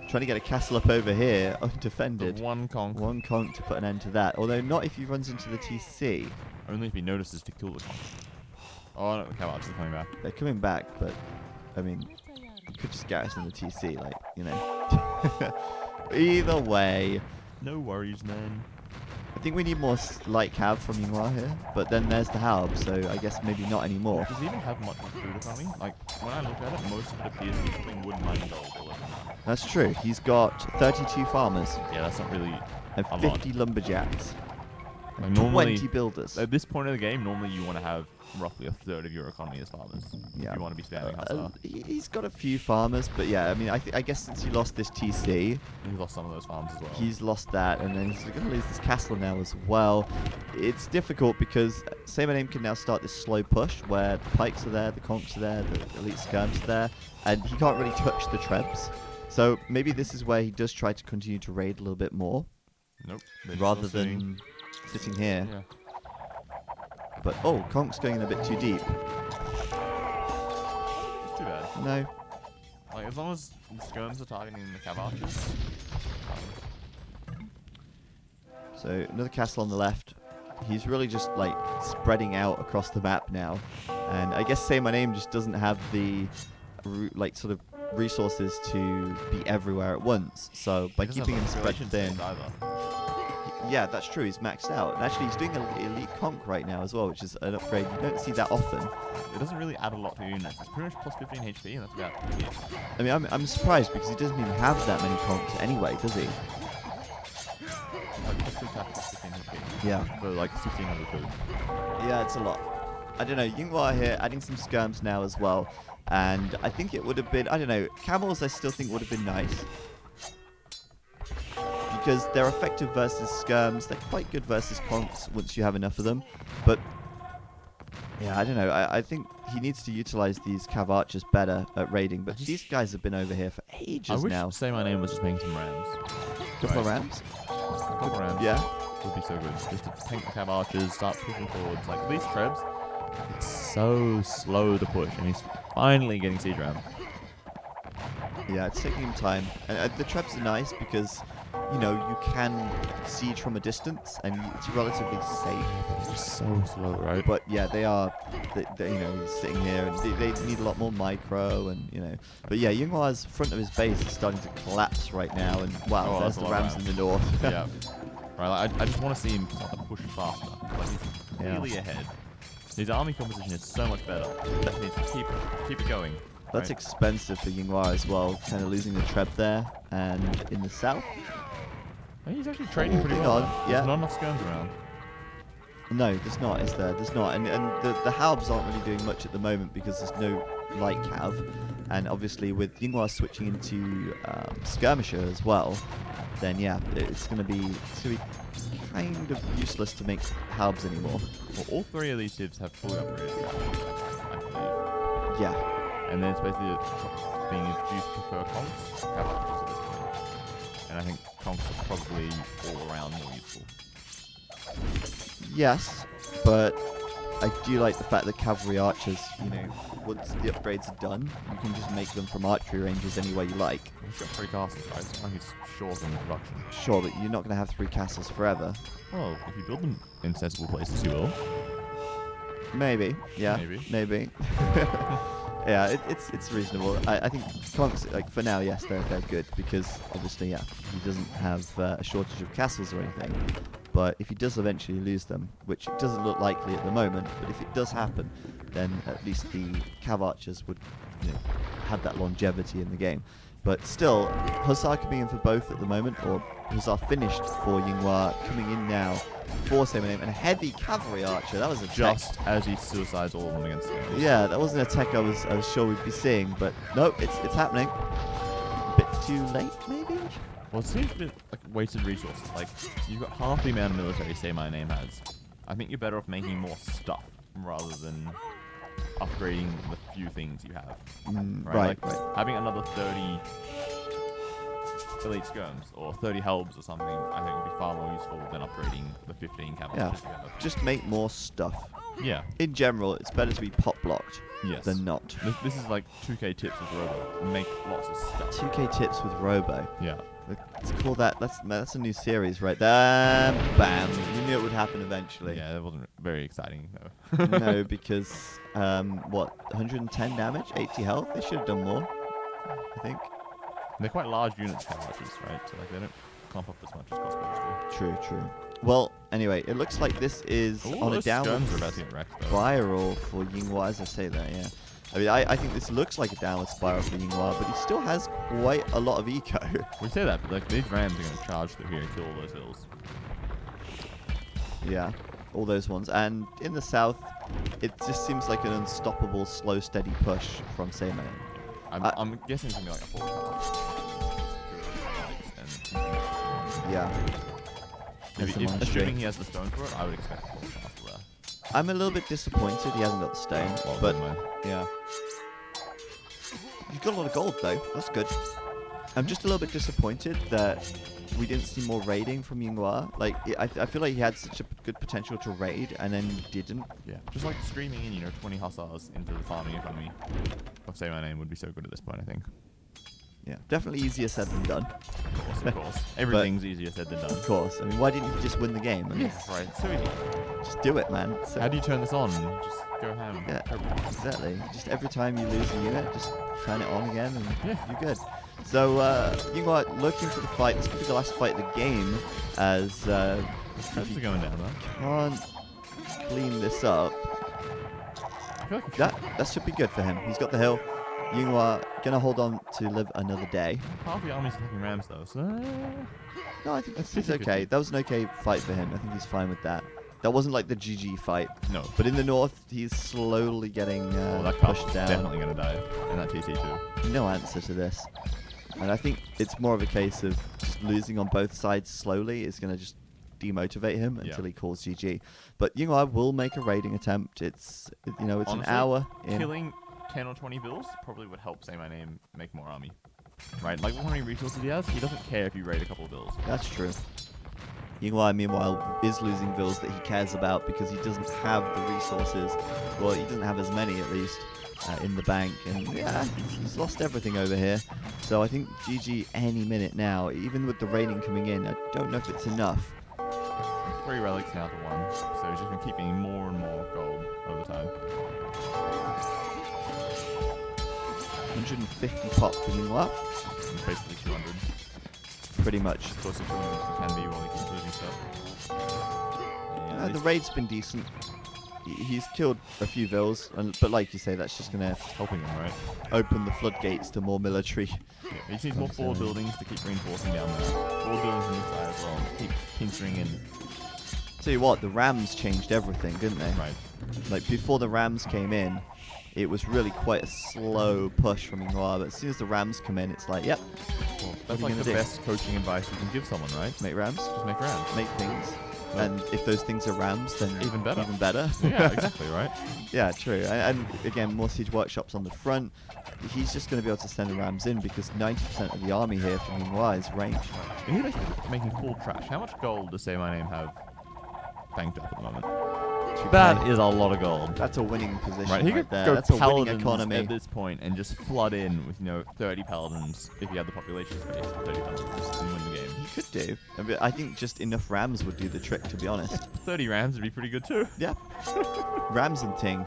trying to get a castle up over here undefended. But one conk. One conk to put an end to that. Although not if he runs into the TC. Only if he notices to kill the conk. Oh, no, the cav archers are coming back. They're coming back, but, I mean, you could just garrison the TC, Either way, No worries, man. I think we need more light cav from Yinghua here, but then there's the Halb, so I guess maybe not anymore. Does he even have much of food economy? Like, when I look at it, most of it appears to be something wood mining gold or whatever. That's true. He's got 32 farmers Yeah, that's not really and a 50 lumberjacks, Like, and normally, 20 builders. at this point of the game, normally you want to have roughly a third of your economy as farmers. Yeah. You want to be spamming Hussar. He's got a few farmers, but yeah, I mean, I guess since he lost this TC, He's lost some of those farms as well. he's lost that, and then he's going to lose this castle now as well. It's difficult because saymyname can now start this slow push where the pikes are there, the conks are there, the elite skirms are there, and he can't really touch the trebs. So maybe this is where he does try to continue to raid a little bit more, Nope. they're just rather still sitting. than sitting here. Yeah. But oh, conk's going in a bit too deep. It's too bad. No. Like, as long as the skirms are targeting the cav archers. So another castle on the left. He's really just like spreading out across the map now, and I guess saymyname just doesn't have the like sort of resources to be everywhere at once. So by He doesn't keeping him have spread population thin, space either. yeah, that's true. He's maxed out, and actually he's doing an elite conk right now as well, which is an upgrade you don't see that often. It doesn't really add a lot to your units. It's pretty much plus 15 HP, and that's about it. I mean, I'm surprised because he doesn't even have that many conks anyway, does he? Like, plus 2 attack, plus 15 HP. Yeah. For like 1600 food. Yeah, it's a lot. I don't know, Yinghua here adding some skirms now as well. And I think it would have been, I don't know, camels I still think would have been nice. Because they're effective versus skirms. They're quite good versus conks once you have enough of them. But, yeah, I don't know. I think he needs to utilize these cav archers better at raiding. But these guys have been over here for I ages wish now. saymyname was just making some rams. Couple of Right. rams? A couple rams. Yeah. Would be so good. Just to tank the cav archers, start pushing forwards. Like, these trebs, it's so slow to push, and he's finally getting siege ram. Yeah, it's taking him time. And the traps are nice because, you know, you can siege from a distance and it's relatively safe. It's just so slow, right? But yeah, they are, you know, he's sitting here and they need a lot more micro and, you know. But yeah, Yinghua's front of his base is starting to collapse right now. And wow, Oh, there's that's the a lot of Rams in Rams. the north. Yeah. Right, like, I just want to see him start to push faster. Like, he's clearly ahead. His army composition is so much better. That needs to keep it going. That's right? expensive for Yinghua as well, kind of losing the Treb there. And in the south, Hey, he's actually trading pretty Moving well. on, There's yeah. not enough skirms around. no, there's not, is there? There's not. And the Halbs aren't really doing much at the moment because there's no light cav. And obviously with Yinghua switching into Skirmisher as well, then yeah, it's going to be kind of useless to make Halbs anymore. Well, all three of these civs have fully upgraded, I believe. Yeah. And then it's basically being introduced to fur conks, cav archers at this point. And I think conks are probably all around more useful. Yes, but I do like the fact that cavalry archers, you know, once the upgrades are done, you can just make them from archery ranges any way you like. He's got 3 castles, right? It's not like it's short on the production. Sure, but you're not going to have 3 castles forever. Well, if you build them in sensible places, you will. Maybe, yeah, Maybe. yeah, it's reasonable. I think conks, like for now, yes, they're good because obviously, yeah, he doesn't have a shortage of castles or anything. But if he does eventually lose them, which it doesn't look likely at the moment, but if it does happen, then at least the cav archers would, you know, have that longevity in the game. But still, Hussar coming in for both at the moment, or Hussar finished for Yinghua, coming in now for saymyname, and a heavy cavalry archer. That was a Just as he suicides all of them against him. yeah, that wasn't a tech I was sure we'd be seeing, but no, it's happening. A bit too late, maybe? Well, it seems a bit like wasted resources. Like, you've got half the amount of military saymyname has. I think you're better off making more stuff rather than upgrading the few things you have. Right. Having another 30 elite skirms or 30 helbs or something, I think would be far more useful than upgrading the 15 cavalry. Yeah, just make more stuff. Yeah. In general, it's better to be pop blocked Yes. than not. This is like 2K tips with Robo. Make lots of stuff. 2K tips with Robo. Yeah. Let's call that. That's a new series right there. Bam! You knew it would happen eventually. Yeah, that wasn't very exciting though. No, because what? 110 damage, 80 health. They should have done more. I think. They're quite large units, cav archers, right? So like they don't clump up as much as crossbows True, true. Well, anyway, it looks like this is do. Ooh, on a those downward stones are about to get wrecked, though. spiral for Yinghua, as I say that, yeah. I mean, I think this looks like a downward spiral for Yinghua, but he still has quite a lot of eco. We say that, but like these rams are going to charge through here and kill all those hills. Yeah, all those ones. And in the south, it just seems like an unstoppable, slow, steady push from saymyname. I'm guessing it's going to be like a 4 star. Yeah. Assuming he has the stone for it, I would expect a 4 star there. I'm a little bit disappointed he hasn't got the stone, Well, but never mind. yeah. You've got a lot of gold though. That's good. I'm just a little bit disappointed that we didn't see more raiding from Yinghua. Like, I feel like he had such a good potential to raid, and then he didn't. Yeah, just like streaming in, 20 hussars into the farming economy of saymyname would be so good at this point, I think. Yeah, definitely easier said than done. Of course. Everything's easier said than done. Of course. I mean, why didn't you just win the game? I mean, Yes, right. So easy. just do it, man. So, How do you turn this on? Just go ham. yeah, exactly. Just every time you lose a unit, just turn it on again, and Yeah. you're good. So, Yinghua looking for the fight. This could be the last fight of the game, as How's it going down, though? can't clean this up. I feel like That should be good for him. He's got the hill. Yinghua gonna hold on to live another day. half the army's attacking rams, though, so... No, I think That's he's 50-50. okay. That was an okay fight for him. I think he's fine with that. That wasn't like the GG fight. No. But in the north, he's slowly getting that pushed castle's down. definitely going to die. And that TC too. No answer to this. And I think it's more of a case of just losing on both sides slowly is going to just demotivate him until he calls GG. But Yinghua will make a raiding attempt. It's Honestly, an hour in. Killing 10 or 20 bills probably would help saymyname make more army. Right? Like, look how many resources he has. He doesn't care if you raid a couple of bills. That's true. Yinghua, meanwhile, is losing bills that he cares about because he doesn't have the resources. Well, he doesn't have as many, at least, in the bank. And yeah, he's lost everything over here. So I think GG any minute now, even with the raiding coming in. I don't know if it's enough. 3 relics now to 1. So he's just going to keep getting more and more gold over time. 150 pop for Yinghua. It's basically 200. Pretty much. As close to 200 as it can be while he keeps losing stuff. Yeah, The raid's been decent. He's killed a few vills, but like you say, that's just going to helping him, right? open the floodgates to more military. Yeah, he just needs more forward buildings to keep reinforcing down there. Forward buildings on this side as well. Keep pincering in. Tell you what, the Rams changed everything, didn't they? Right. Like, before the Rams came in, it was really quite a slow push from Yinghua, but as soon as the Rams come in, it's like, yep, Well, What that's are you like the gonna do? best coaching advice you can give someone, right? make Rams, Just make rams. make things. Well- And if those things are Rams, then Even better. Even better. Yeah, exactly, right? Yeah, true. And again, more siege workshops on the front. He's just going to be able to send the Rams in because 90% of the army here from Yinghua is range. And he's basically making full trash. How much gold does saymyname have banked up at the moment? That is a lot of gold. That's a winning position Right, he right could there. go That's a winning paladins economy. at this point and just flood in with 30 paladins if you had the population space for 30 paladins and win the game. He could do. I think just enough Rams would do the trick, to be honest. 30 rams would be pretty good too. Yeah. Rams and Ting.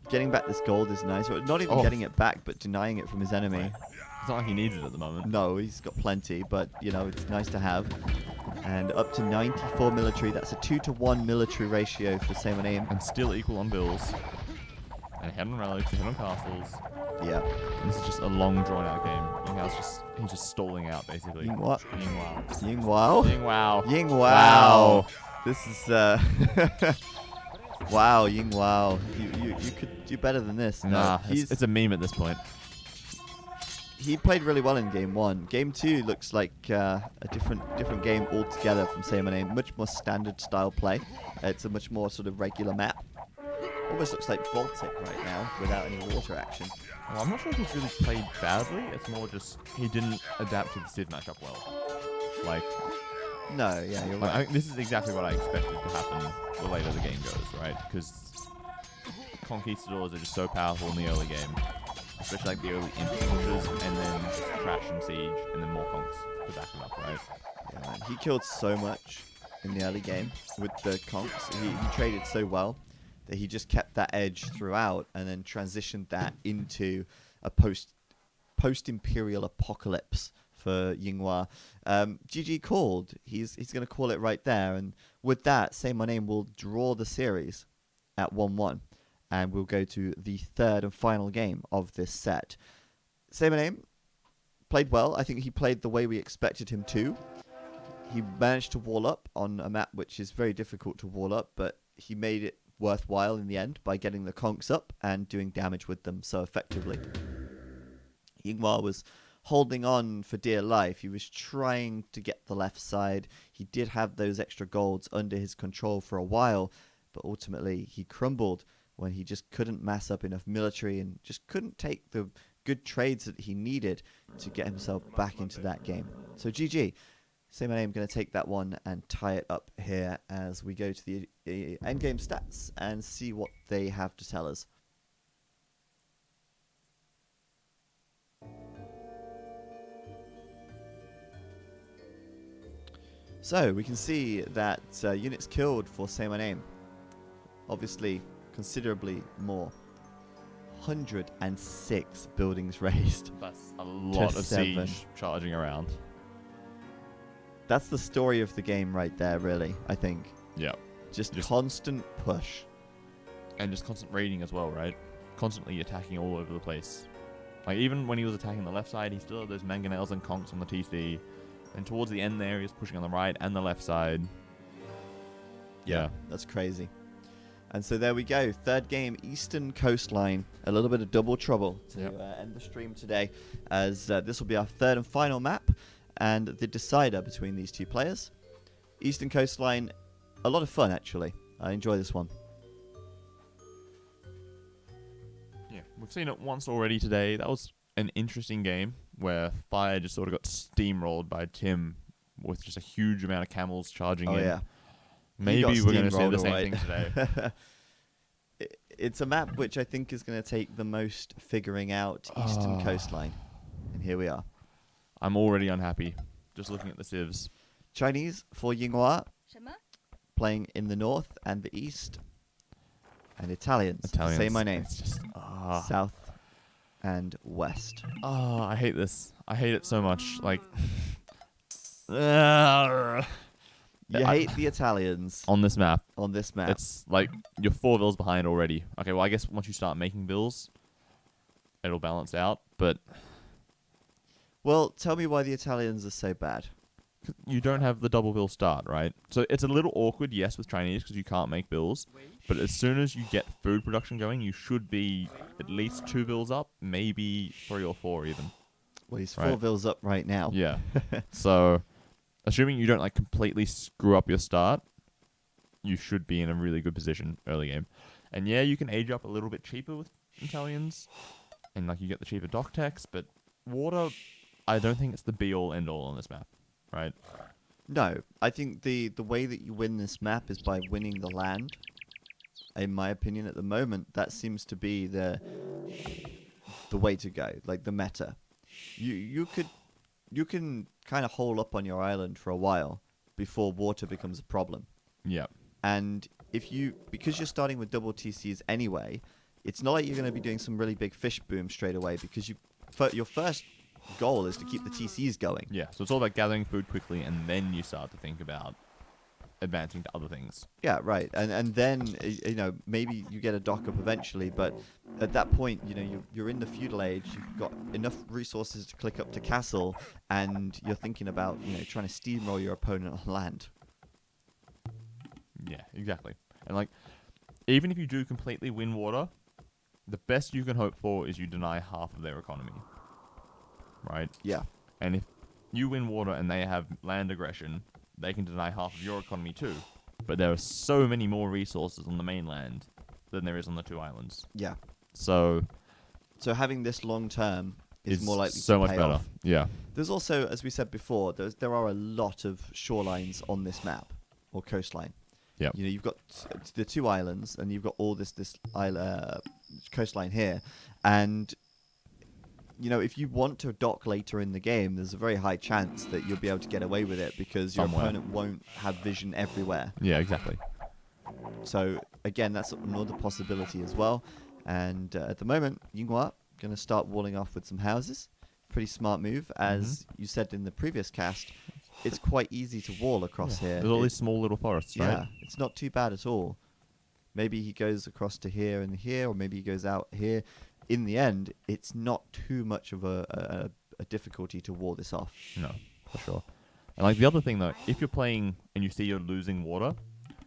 Getting back this gold is nice. Well, not even getting it back, but denying it from his enemy. Right. It's not like he needs it at the moment. No, he's got plenty, but, it's nice to have. And up to 94 military. That's a 2-to-1 military ratio for saymyname. And still equal on bills. And ahead on relics, ahead on castles. Yeah. And this is just a long drawn out game. He's just stalling out basically. Yinghua. Yinghua. Yinghua. Yinghua. Yinghua. Wow. This is wow, Yinghua. You could do better than this. No, Nah, it's a meme at this point. He played really well in game 1. Game 2 looks like a different game altogether from saymyname. Much more standard style play. It's a much more sort of regular map. Almost looks like Baltic right now without any water action. Well, I'm not sure if he's really played badly. It's more just he didn't adapt to the Civ matchup well. Like, No, yeah, you're I right. think this is exactly what I expected to happen the later the game goes, right? Because conquistadors are just so powerful in the early game, especially like the early imp pushes, and then just trash and siege, and then more conks to back them up, right? Yeah, man. He killed so much in the early game with the conks. He traded so well that he just kept that edge throughout and then transitioned that into a post-imperial apocalypse for Yinghua. GG called. He's going to call it right there. And with that, Say My Name will draw the series at 1-1. And we'll go to the third and final game of this set. Say My Name played well. I think he played the way we expected him to. He managed to wall up on a map which is very difficult to wall up, but he made it worthwhile in the end by getting the conks up and doing damage with them so effectively. Yinghua was holding on for dear life. He was trying to get the left side. He did have those extra golds under his control for a while, but ultimately he crumbled when he just couldn't mass up enough military and just couldn't take the good trades that he needed to get himself back into that game. So GG. Say My Name, going to take that one and tie it up here as we go to the endgame stats and see what they have to tell us. So we can see that units killed for Say My Name, obviously considerably more. 106 buildings razed. That's a lot of 7. siege charging around. That's the story of the game right there, really, I think. Yeah. Just constant push. And just constant raiding as well, right? Constantly attacking all over the place. Like, even when he was attacking the left side, he still had those mangonels and conks on the TC. And towards the end there, he was pushing on the right and the left side. Yeah. That's crazy. And so there we go. Third game, Eastern Coastline. A little bit of double trouble to end the stream today, as this will be our third and final map and the decider between these two players. Eastern Coastline, a lot of fun, actually. I enjoy this one. Yeah, we've seen it once already today. That was an interesting game where Fire just sort of got steamrolled by Tim with just a huge amount of camels charging in. Yeah. Maybe we're going to see the same thing today. It's a map which I think is going to take the most figuring out. Eastern Coastline. And here we are. I'm already unhappy just looking at the civs. Chinese for Yinghua, playing in the north and the east. And Italians. Say My Name. It's just, south and west. Oh, I hate this. I hate it so much. Like, You hate the Italians on this map. on this map. It's like you're 4 bills behind already. Okay, well, I guess once you start making bills, it'll balance out. But Well, tell me why the Italians are so bad. you don't have the double bill start, right? So it's a little awkward, yes, with Chinese because you can't make bills. But as soon as you get food production going, you should be at least 2 bills up, maybe 3 or 4 even. Well, he's 4 bills up right now. Yeah. So, assuming you don't like completely screw up your start, you should be in a really good position early game. And yeah, you can age up a little bit cheaper with Italians, and like you get the cheaper dock techs, but water, I don't think it's the be all end all on this map, right? No, I think the way that you win this map is by winning the land. In my opinion, at the moment, that seems to be the way to go, like the meta. You can kind of hole up on your island for a while before water becomes a problem. Yeah. And because you're starting with double TCs anyway, it's not like you're going to be doing some really big fish boom straight away because your first goal is to keep the TCs going. Yeah, so it's all about gathering food quickly, and then you start to think about advancing to other things. Yeah, right. And then, maybe you get a dock up eventually, but at that point, you're in the feudal age, you've got enough resources to click up to castle, and you're thinking about, trying to steamroll your opponent on land. Yeah, exactly. And like, even if you do completely win water, the best you can hope for is you deny half of their economy. Right? Yeah. And if you win water and they have land aggression, they can deny half of your economy too. But there are so many more resources on the mainland than there is on the 2 islands. Yeah. So having this long term is more likely so to much pay better. off. Yeah. There's also, as we said before, there are a lot of shorelines on this map, or coastline. Yeah. You've got the 2 islands, and you've got all this coastline here, and if you want to dock later in the game, there's a very high chance that you'll be able to get away with it because your opponent won't have vision everywhere. Yeah, exactly. So again, that's another possibility as well. And at the moment, Yinghua going to start walling off with some houses. pretty smart move. As you said in the previous cast, it's quite easy to wall across here. There's all these small little forests, right? Yeah, it's not too bad at all. Maybe he goes across to here and here, or maybe he goes out here. In the end, it's not too much of a difficulty to wall this off. No, for sure. And like the other thing though, if you're playing and you see you're losing water,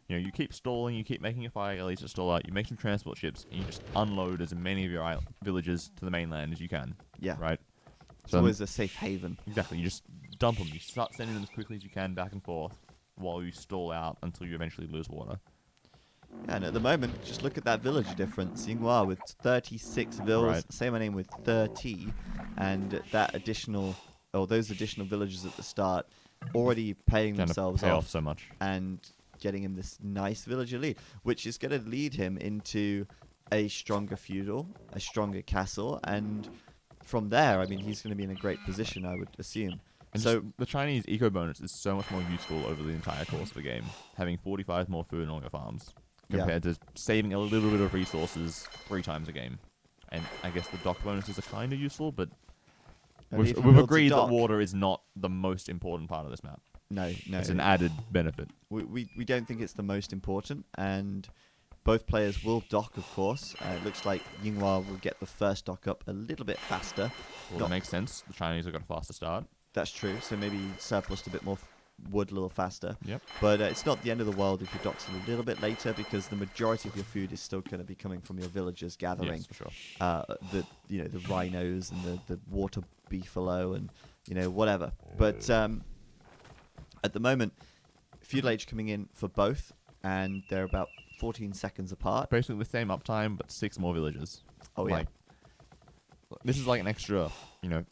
you know, you keep stalling, you keep making your fire galleys to stall out, you make some transport ships, and you just unload as many of your villages to the mainland as you can. Yeah. Right? It's always a safe haven. Exactly. You just dump them. You start sending them as quickly as you can back and forth while you stall out until you eventually lose water. Yeah, and at the moment, just look at that villager difference. Yinghua with 36 vills, Right. saymyname with 30, and that additional, those additional villagers at the start already paying Gonna themselves pay off off so much. and getting him this nice villager lead, which is going to lead him into a stronger feudal, a stronger castle, and from there, I mean, he's going to be in a great position, I would assume. And So just the Chinese eco bonus is so much more useful over the entire course of the game, having 45 more food in all your farms compared to saving a little bit of resources 3 times a game. And I guess the dock bonuses are kind of useful, but only if he we've builds a agreed that dock. water is not the most important part of this map. No, It's an added benefit. we don't think it's the most important, and both players will dock, of course. It looks like Yinghua will get the first dock up a little bit faster. Well, that makes sense. The Chinese have got a faster start. That's true, so maybe surplus a bit more wood a little faster. Yep. But it's not the end of the world if your dock's a little bit later, because the majority of your food is still going to be coming from your villagers gathering. Yes, for sure. The rhinos and the water beefalo and whatever. But at the moment, feudal age coming in for both, and they're about 14 seconds apart. Basically the same uptime, but 6 more villages. Oh yeah. Like, this is like an extra,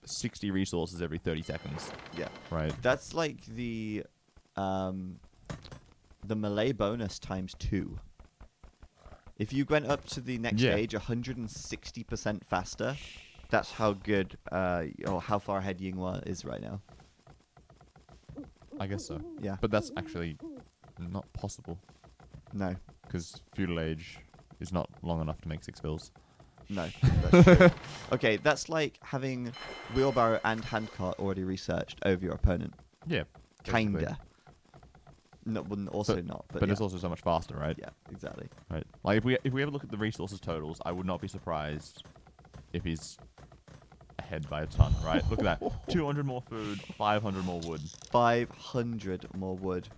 60 resources every 30 seconds. Yeah. Right. That's like the Malay bonus times 2. If you went up to the next stage 160% faster, that's how good or how far ahead Yinghua is right now. I guess so. Yeah. But that's actually not possible, No. because feudal age is not long enough to make 6 vills. No, that's true. Okay, that's like having wheelbarrow and handcart already researched over your opponent. Yeah. basically. Kinda. No, wouldn't also not, but yeah. it's also so much faster, right? Yeah, exactly. Right. Like if we ever look at the resources totals, I would not be surprised if he's ahead by a ton, right? Look at that. 200 more food, 500 more wood. 500 more wood.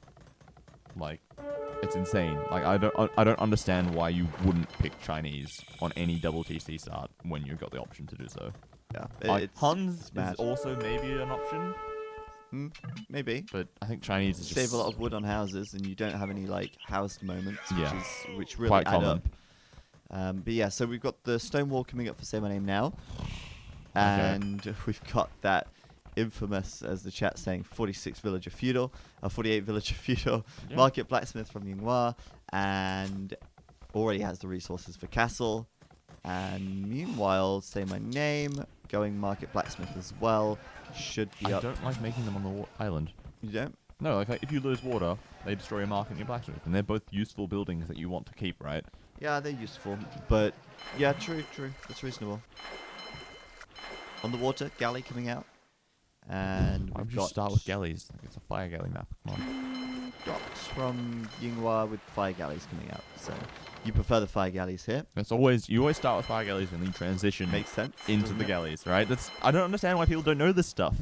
Like, it's insane. Like, I don't understand why you wouldn't pick Chinese on any double TC start when you've got the option to do so. Yeah, Like, it's Huns mad. is also maybe an option, Maybe. but I think Chinese is just Save a lot of wood on houses, and you don't have any like housed moments, which really Quite add common. up. But yeah, so we've got the stone wall coming up for Say My Name now, and we've got that infamous, as the chat's saying, 46 villager feudal, 48 villager feudal, Yeah. market blacksmith from Yinghua, and already has the resources for castle. And meanwhile, Say My Name going market blacksmith as well, should be I up. don't like making them on the island. You don't? No, like if you lose water, they destroy your market and your blacksmith, and they're both useful buildings that you want to keep, right? Yeah, they're useful, but yeah, true. That's reasonable. On the water, galley coming out, and Why we've would you got start with galleys? Like, it's a fire galley map. Come on. docks from Yinghua with fire galleys coming out. So you prefer the fire galleys here? You always start with fire galleys and then you transition Makes sense. into doesn't the it? galleys, right? I don't understand why people don't know this stuff.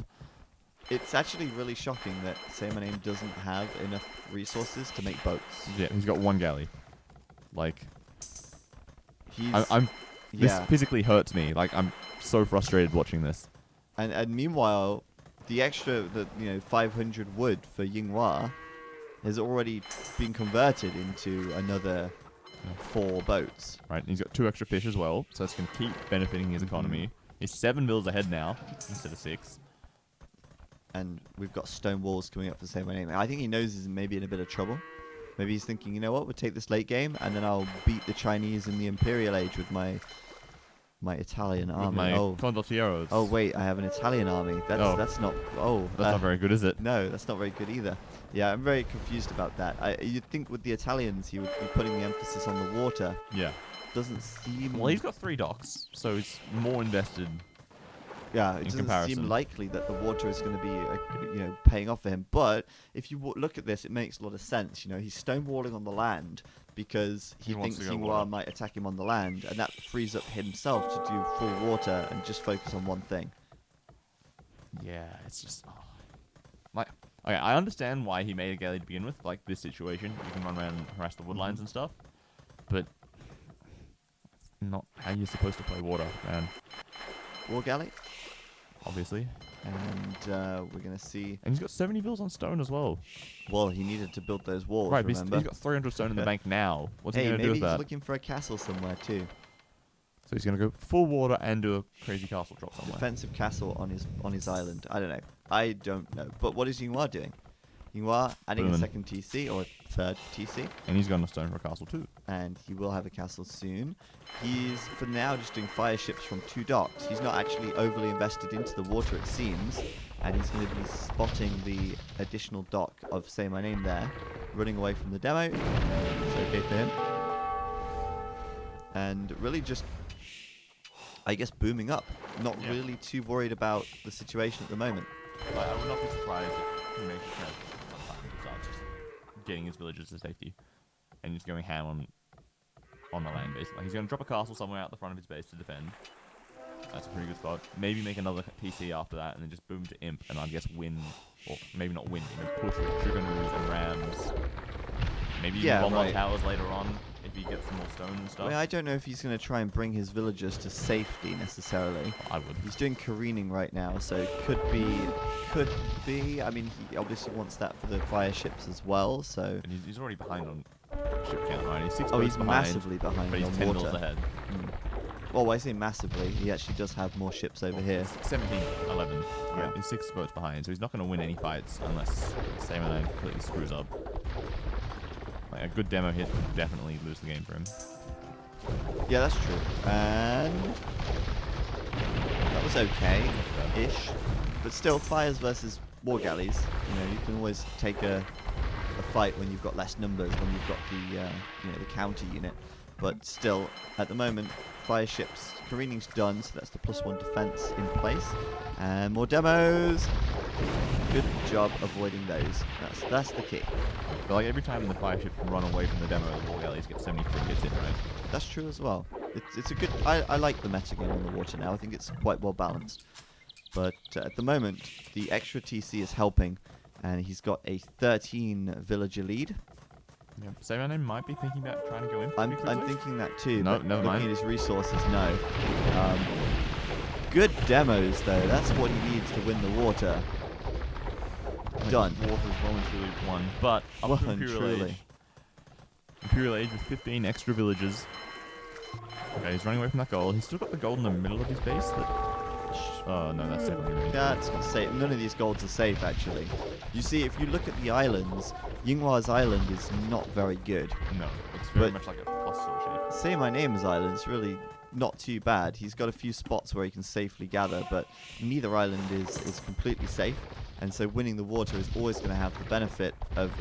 It's actually really shocking that Say My Name doesn't have enough resources to make boats. Yeah, he's got 1 galley. Like, He's this physically hurts me. Like, I'm so frustrated watching this. and meanwhile, the extra 500 wood for Yinghua has already been converted into another 4 boats. Right, and he's got 2 extra fish as well, so that's going to keep benefiting his economy. He's 7 bills ahead now instead of 6. And we've got stone walls coming up for Say My Name. I think he knows he's maybe in a bit of trouble. Maybe he's thinking, you know what, we'll take this late game, and then I'll beat the Chinese in the Imperial Age with my Italian army. With my condotieros. Oh wait, I have an Italian army. That's not. That's not very good, is it? No, that's not very good either. Yeah, I'm very confused about that. You'd think with the Italians he would be putting the emphasis on the water. Yeah. Doesn't seem. Well, he's got 3 docks, so he's more invested Yeah, it doesn't seem likely that the water is going to be, paying off for him. But if you look at this, it makes a lot of sense. He's stonewalling on the land because he thinks yinghua might attack him on the land, and that frees up himself to do full water and just focus on one thing. Yeah, it's just like, okay, I understand why he made a galley to begin with. Like this situation, you can run around and harass the woodlines and stuff, but it's not how you're supposed to play water, man. War galley, obviously. And we're going to see... And he's got 70 vills on stone as well. Well, he needed to build those walls, right, remember? He's got 300 stone in the bank now. What's he going to do with that? Maybe he's looking for a castle somewhere, too. So he's going to go full water and do a crazy castle drop somewhere. Defensive castle on his island. I don't know. But what is yinghua doing? Yinghua adding a second TC, or third TC. And he's got a stone for a castle, too. And he will have a castle soon. He's, for now, just doing fire ships from 2 docks. He's not actually overly invested into the water, it seems. And he's going to be spotting the additional dock of Say My Name there. Running away from the demo. It's okay for him. And really just, I guess, booming up. Not really too worried about the situation at the moment. I would not be surprised if he makes a transition sometime and starts just getting his villagers to safety. And just going ham on the land, basically. He's going to drop a castle somewhere out the front of his base to defend. That's a pretty good spot. Maybe make another PC after that, and then just boom to Imp, and I guess win, or maybe not win, push with Trigonus and Rams. Maybe even bomb on towers later on, if he gets some more stone and stuff. I mean, I don't know if he's going to try and bring his villagers to safety, necessarily. I would. He's doing careening right now, so it could be. I mean, he obviously wants that for the fire ships as well, so... And he's already behind on ship count, right? He's 6 he's massively behind but he's on 10 water. mils ahead. Well, I say massively. He actually does have more ships over here. 17, 11. Yeah. Right? He's 6 votes behind, so he's not going to win any fights unless saymyname completely screws up. Like, a good demo hit would definitely lose the game for him. Yeah, that's true. And that was okay-ish. But still, fires versus war galleys. You can always take a fight when you've got less numbers, when you've got the counter unit. But still, at the moment, fire ships, careening's done, so that's the +1 defense in place. And more demos. Good job avoiding those. That's the key. But like every time the fire ships run away from the demo, the war galleys get 73 hits in, right? That's true as well. It's a good... I like the meta game on the water now. I think it's quite well balanced. But at the moment, the extra TC is helping, and he's got a 13 villager lead. Yeah. saymyname might be thinking about trying to go in. I'm thinking that too. No, but never looking mind. at his resources, no. Good demos though. That's what he needs to win the water. Done. Water's well and truly won, but up to Imperial Age. Imperial Age with 15 extra villagers. Okay, he's running away from that gold. He's still got the gold in the middle of his base. Oh no, that's definitely really Yeah, it's not safe. None of these golds are safe, actually. You see, if you look at the islands, Yinghua's island is not very good. No, it's very much like a plus sort of shape. Say My Name's island is really not too bad. He's got a few spots where he can safely gather, but neither island is completely safe. And so winning the water is always going to have the benefit of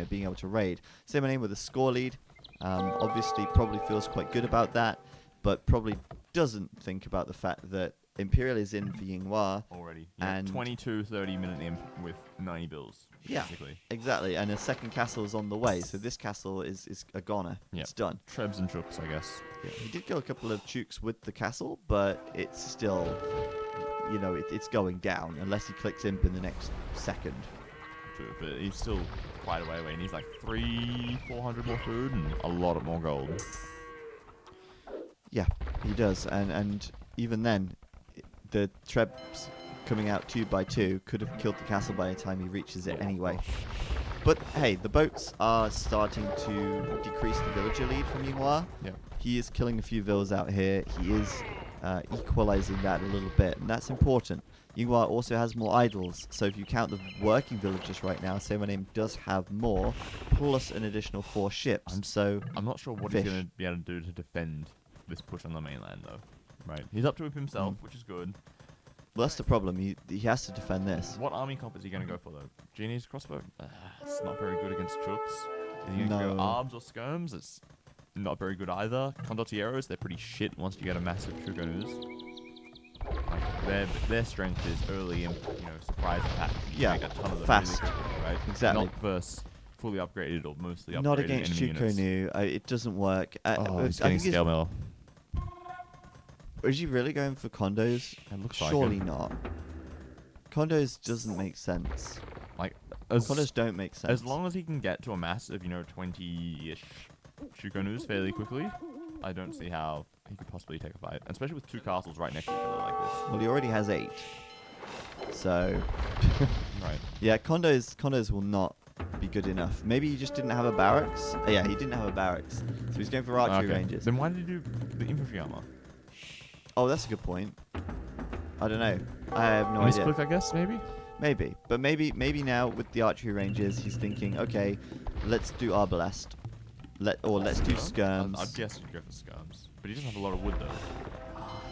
being able to raid. Say My Name with a score lead. Obviously, probably feels quite good about that, but probably doesn't think about the fact that Imperial is in for Yinghua already. And 30-minute imp with 90 bills. Yeah, basically. Exactly. And a second castle is on the way, so this castle is a goner. Yep. It's done. Trebs and chooks, I guess. Yeah, he did kill a couple of chooks with the castle, but it's still, it's going down unless he clicks imp in the next second. True, but he's still quite a way away. He needs like 300-400 more food and a lot more gold. Yeah, he does, and even then, the Trebs coming out 2 by 2 could have killed the castle by the time he reaches it anyway. But hey, the boats are starting to decrease the villager lead from Yinghua. Yeah. He is killing a few villas out here. He is equalizing that a little bit, and that's important. Yinghua also has more idols, so if you count the working villagers right now, Say My Name does have more, plus an additional 4 ships. I'm not sure what he's going to be able to do to defend this push on the mainland, though. Right. He's up to it himself, which is good. Well, that's the problem. He has to defend this. What army comp is he going to go for, though? Genie's crossbow? It's not very good against chooks. Is he going to go arbs or skirms? It's not very good either. Condotieros, they're pretty shit once you get a massive Trugonus. Like their strength is early and surprise attack. Yeah, Make a ton of them fast. really quickly, right? Exactly. Not versus fully upgraded or mostly upgraded Not against enemy units. Chukonu. It doesn't work. He's getting scale mill. Is he really going for condos? It looks like Surely it. not. Condos doesn't make sense. Like Condos don't make sense. as long as he can get to a mass of 20-ish Shukonus fairly quickly, I don't see how he could possibly take a fight, especially with 2 castles right next to each other like this. Well, he already has 8. So, Right. yeah, condos will not be good enough. Maybe he just didn't have a barracks. Oh, yeah, he didn't have a barracks, so he's going for archery ranges. Then why did he do the infantry armor? Oh, that's a good point. I don't know. I have no idea. Misclick, I guess, maybe? Maybe. But maybe now with the archery ranges, he's thinking, okay, let's do arbalest. Let's do skirms. I'd guess he'd go for skirms. But he doesn't have a lot of wood, though.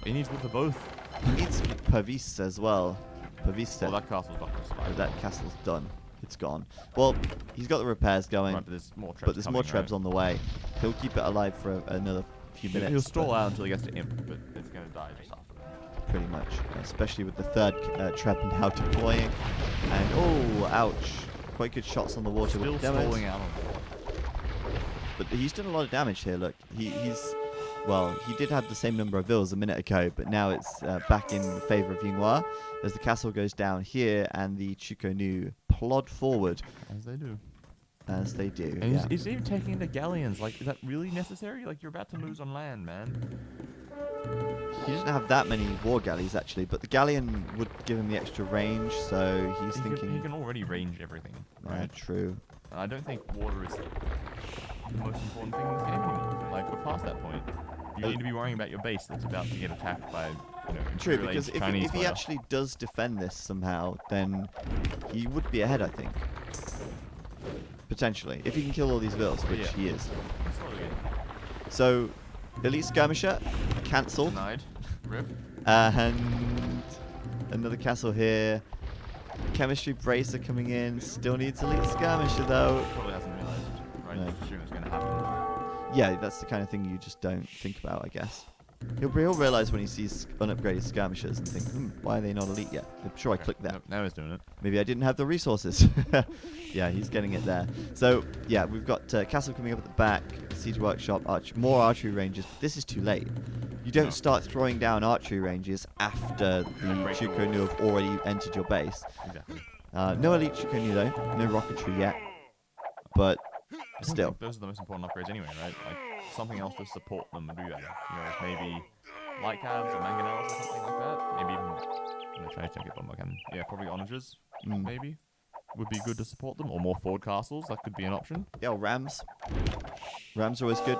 He needs wood for both. He needs Pavis as well. Pavis. Well, that castle's not going to survive. That castle's done. It's gone. Well, he's got the repairs going. Right, but there's more trebs But there's more coming, trebs on the way. He'll keep it alive for another few minutes. He'll stall out until he gets to imp, but it's going to die just after that. Pretty much. Especially with the third treb now deploying. And, oh, ouch. Quite good shots on the water. Still with demos. stalling out on the wall. But he's done a lot of damage here, look. Well, he did have the same number of vills a minute ago, but now it's back in favour of Yinghua as the castle goes down here and the Chukonu plod forward. As they do. As they do, And yeah. he's even taking the galleons. Like, is that really necessary? Like, you're about to lose on land, man. He doesn't have that many war galleys, actually, but the galleon would give him the extra range, so he's thinking... He can already range everything, right? True. And I don't think water is the most important thing in this game anymore. Like, we're past that point. You need to be worrying about your base that's about to get attacked by, True, because Chinese if he player. actually does defend this somehow, then he would be ahead, I think. Potentially. If he can kill all these vills, which Yeah. he is. Slowly getting So, Elite Skirmisher, cancelled. denied. Rip. And another castle here. Chemistry Bracer coming in. Still needs Elite Skirmisher, though. Probably hasn't realized, right? No. Just assume it's going to happen. Yeah, that's the kind of thing you just don't think about, I guess. He'll realize when he sees unupgraded skirmishers and think, why are they not elite yet? I'm sure I clicked that. Nope, now he's doing it. Maybe I didn't have the resources. Yeah, he's getting it there. So, yeah, we've got castle coming up at the back, siege workshop, more archery ranges. But this is too late. You don't start throwing down archery ranges after the Chukonu have already entered your base. Exactly. No elite Chukonu though, no rocketry yet. But I still. think those are the most important upgrades anyway, right? Like, something else to support them would do that. Maybe light cabs or mangonels or something like that. Maybe even, Chinese don't get bomber cannon. Yeah, probably onagers, maybe, would be good to support them. Or more forward castles, that could be an option. Yeah, or Rams. Rams are always good.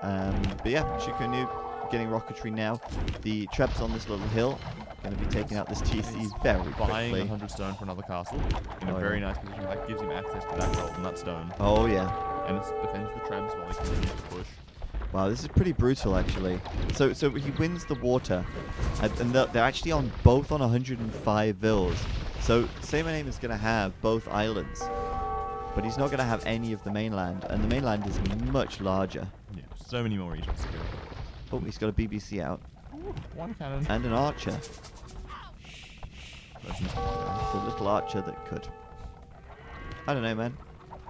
But yeah, Chukonu getting rocketry now. The Trebs on this little hill going to be taking out this TC very Buying quickly. 100 stone for another castle in a Oh, very yeah. nice position. That gives him access to that gold and that stone. Oh yeah. And it defends the Trebs while he continues to push. Wow, this is pretty brutal actually. So he wins the water, and they're actually both on 105 vills. So saymyname is going to have both islands, but he's not going to have any of the mainland, and the mainland is much larger. Yeah, so many more regions to go. Oh, he's got a BBC out Ooh, one cannon. and an archer, Versus the little archer that could. I don't know, man.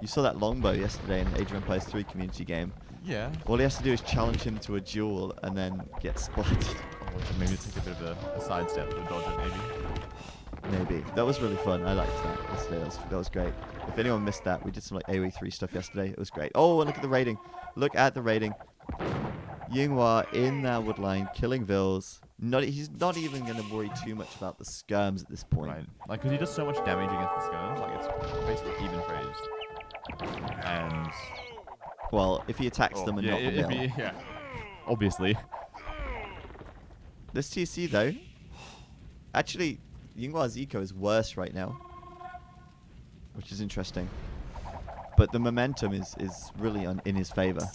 You saw that longbow yesterday in the Age of Empires 3 community game. yeah. All he has to do is challenge him to a duel and then get spotted. Or maybe take a bit of a sidestep to dodge it, maybe. Maybe. That was really fun. I liked that yesterday. That was great. If anyone missed that, we did some like AoE 3 stuff yesterday. It was great. Oh, and look at the rating. Look at the rating. Yinghua in that woodline, killing vills. He's not even going to worry too much about the skirms at this point. Right. Like, because he does so much damage against the skirms, like, it's basically even phased. And... Well, if he attacks them and not the mill. Yeah. Obviously. This TC, though, actually, Yinghua's eco is worse right now, which is interesting. But the momentum is really in his favor.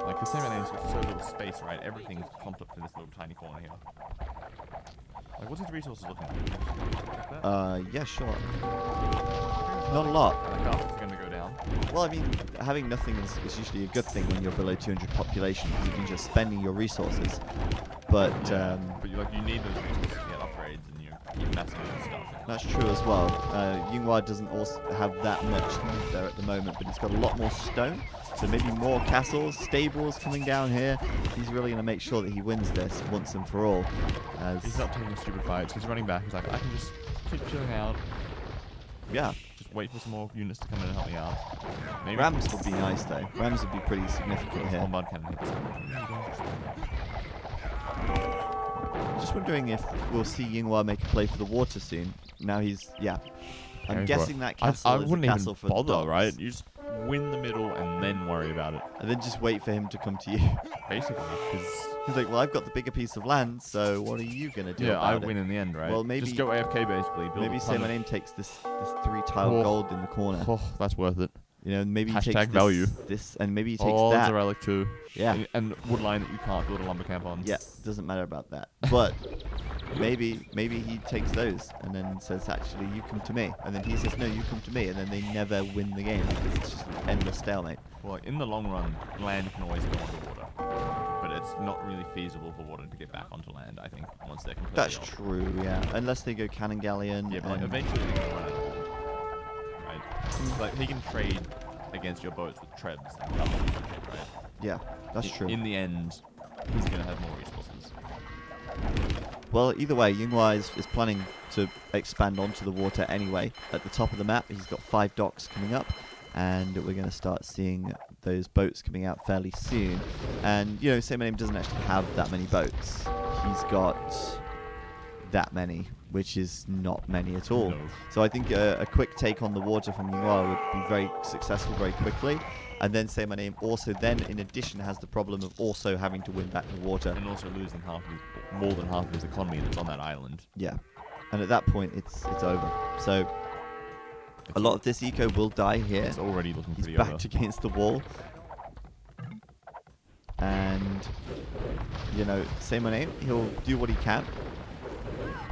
Like, the saymyname's got so little space, right? Everything's clumped up to this little tiny corner here. Like, what's his resources looking like? Check that? Yeah, sure. Not a lot. And the castle's going to go down. Well, I mean, having nothing is usually a good thing when you're below 200 population, because you can just spending your resources. But but you need those resources to get upgrades, and you keep massing and stuff. that's true as well. Yinghua doesn't also have that much heat there at the moment, but he's got a lot more stone. So maybe more castles, stables coming down here. He's really going to make sure that he wins this once and for all. He's not taking stupid fights. He's running back. He's like, I can just keep chilling out. Yeah. Just wait for some more units to come in and help me out. Maybe Rams would be nice though. Rams would be pretty significant here. bombard cannon hits. Just wondering if we'll see Yinghua make a play for the water soon. Now he's, yeah. I'm guessing that castle I is a wouldn't castle even for the bother, dogs. right? You just win the middle and then worry about it. And then just wait for him to come to you. Basically, because He's like, well, I've got the bigger piece of land, so what are you going to do I about it? win in the end, right? Well, maybe- just go AFK basically. Build Maybe a ton of- saymyname takes this 3-tile gold in the corner. Oh, that's worth it. You know, maybe he Hashtag takes value. this, and maybe he takes Oh, that. it's a relic too. Yeah. And woodline that you can't build a lumber camp on. Yeah, doesn't matter about that. But maybe he takes those and then says, actually, you come to me. And then he says, no, you come to me. And then they never win the game because it's just an endless stalemate. Well, in the long run, land can always go underwater. But it's not really feasible for water to get back onto land, I think, once they're completely That's off. true, yeah. Unless they go cannon galleon. Yeah, but like, and- eventually they're going to run out of land. Right? Like, he can trade against your boats with trebs and stuff, right? Yeah, that's true. In the end, he's going to have more resources. Well, either way, Yinghua is planning to expand onto the water anyway. At the top of the map, he's got 5 docks coming up, and we're going to start seeing those boats coming out fairly soon. And, you know, saymyname doesn't actually have that many boats. He's got that many, which is not many at all. No. So I think a quick take on the water from Yinghua would be very successful very quickly. And then saymyname also then, in addition, has the problem of also having to win back the water. And also losing more than half of his economy that's on that island. Yeah, and at that point, it's over. So a lot of this eco will die here. It's already looking He's pretty backed against the wall, and you know, saymyname, he'll do what he can.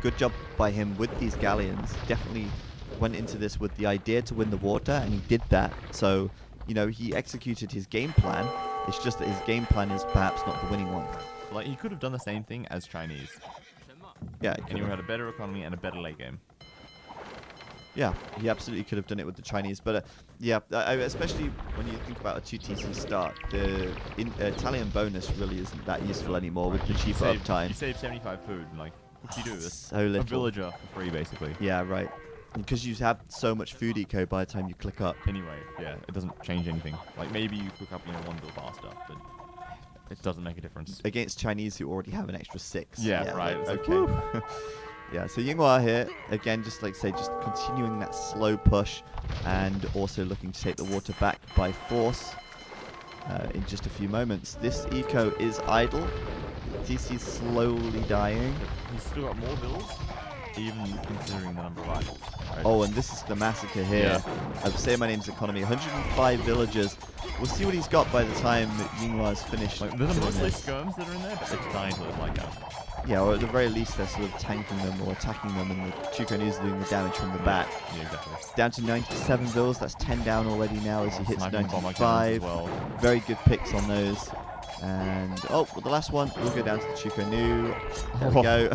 Good job by him with these galleons. Definitely went into this with the idea to win the water, and he did that. So you know, he executed his game plan. It's just that his game plan is perhaps not the winning one. Like, he could have done the same thing as Chinese. Yeah, And he would have had a better economy and a better late game. yeah, he absolutely could have done it with the Chinese, but yeah, especially when you think about a 2TC start, the Italian bonus really isn't that useful anymore with the cheaper uptime. You save 75 food, and like, what do you do? It's So little. a villager for free, basically. Yeah, right. Because you have so much food eco by the time you click up. Anyway, yeah, it doesn't change anything. Like, maybe you cook up, one bill faster, but it doesn't make a difference. Against Chinese who already have an extra 6. Yeah, right. It's like, Okay. Yeah, so Yinghua here, again, just like say, just continuing that slow push and also looking to take the water back by force in just a few moments. This eco is idle. TC's slowly dying. He's still got more bills, even considering the number of idols. Right? Oh, and this is the massacre here of saymayname's economy. 105 villagers. We'll see what he's got by the time Yinghua's finished. Like, there's doing mostly this. skirms that are in there, but they're dying to live like that. Yeah, or at the very least they're sort of tanking them or attacking them, and the Chukonu's doing the damage from the back. Yeah, exactly. Down to 97 vills, that's 10 down already now as he hits Sniping bomber 95. cannons as well. Very good picks on those. And, well, the last one, we'll go down to the Chukonu. There we go.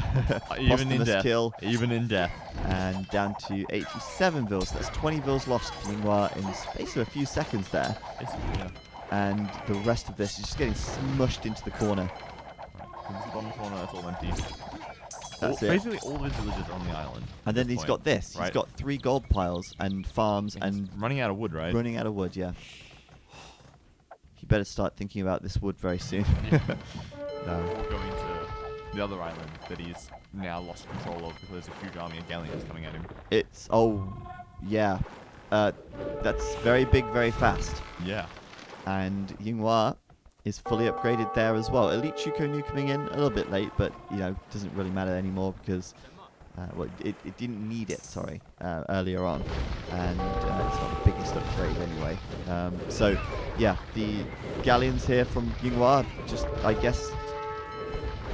Even in Posthumous death. kill. Even in death. And down to 87 vills. That's 20 vills lost for Yinghua in the space of a few seconds there. Basically, yeah. And the rest of this is just getting smushed into the corner. In this bottom corner, that's all empty. That's it. Basically, all of his villages are on the island. And then at he's this got point, this. right? He's got 3 gold piles and farms He's and running out of wood, right? running out of wood, yeah. He better start thinking about this wood very soon. No. Or going to the other island that he's now lost control of because there's a huge army of galleons coming at him. It's, oh, yeah. That's very big, very fast. Yeah. And Yinghua is fully upgraded there as well. Elite Chukonu coming in a little bit late, but, you know, doesn't really matter anymore because, well, it didn't need it, sorry, earlier on. And it's not the biggest upgrade anyway. So, yeah, the galleons here from Yinghua just, I guess,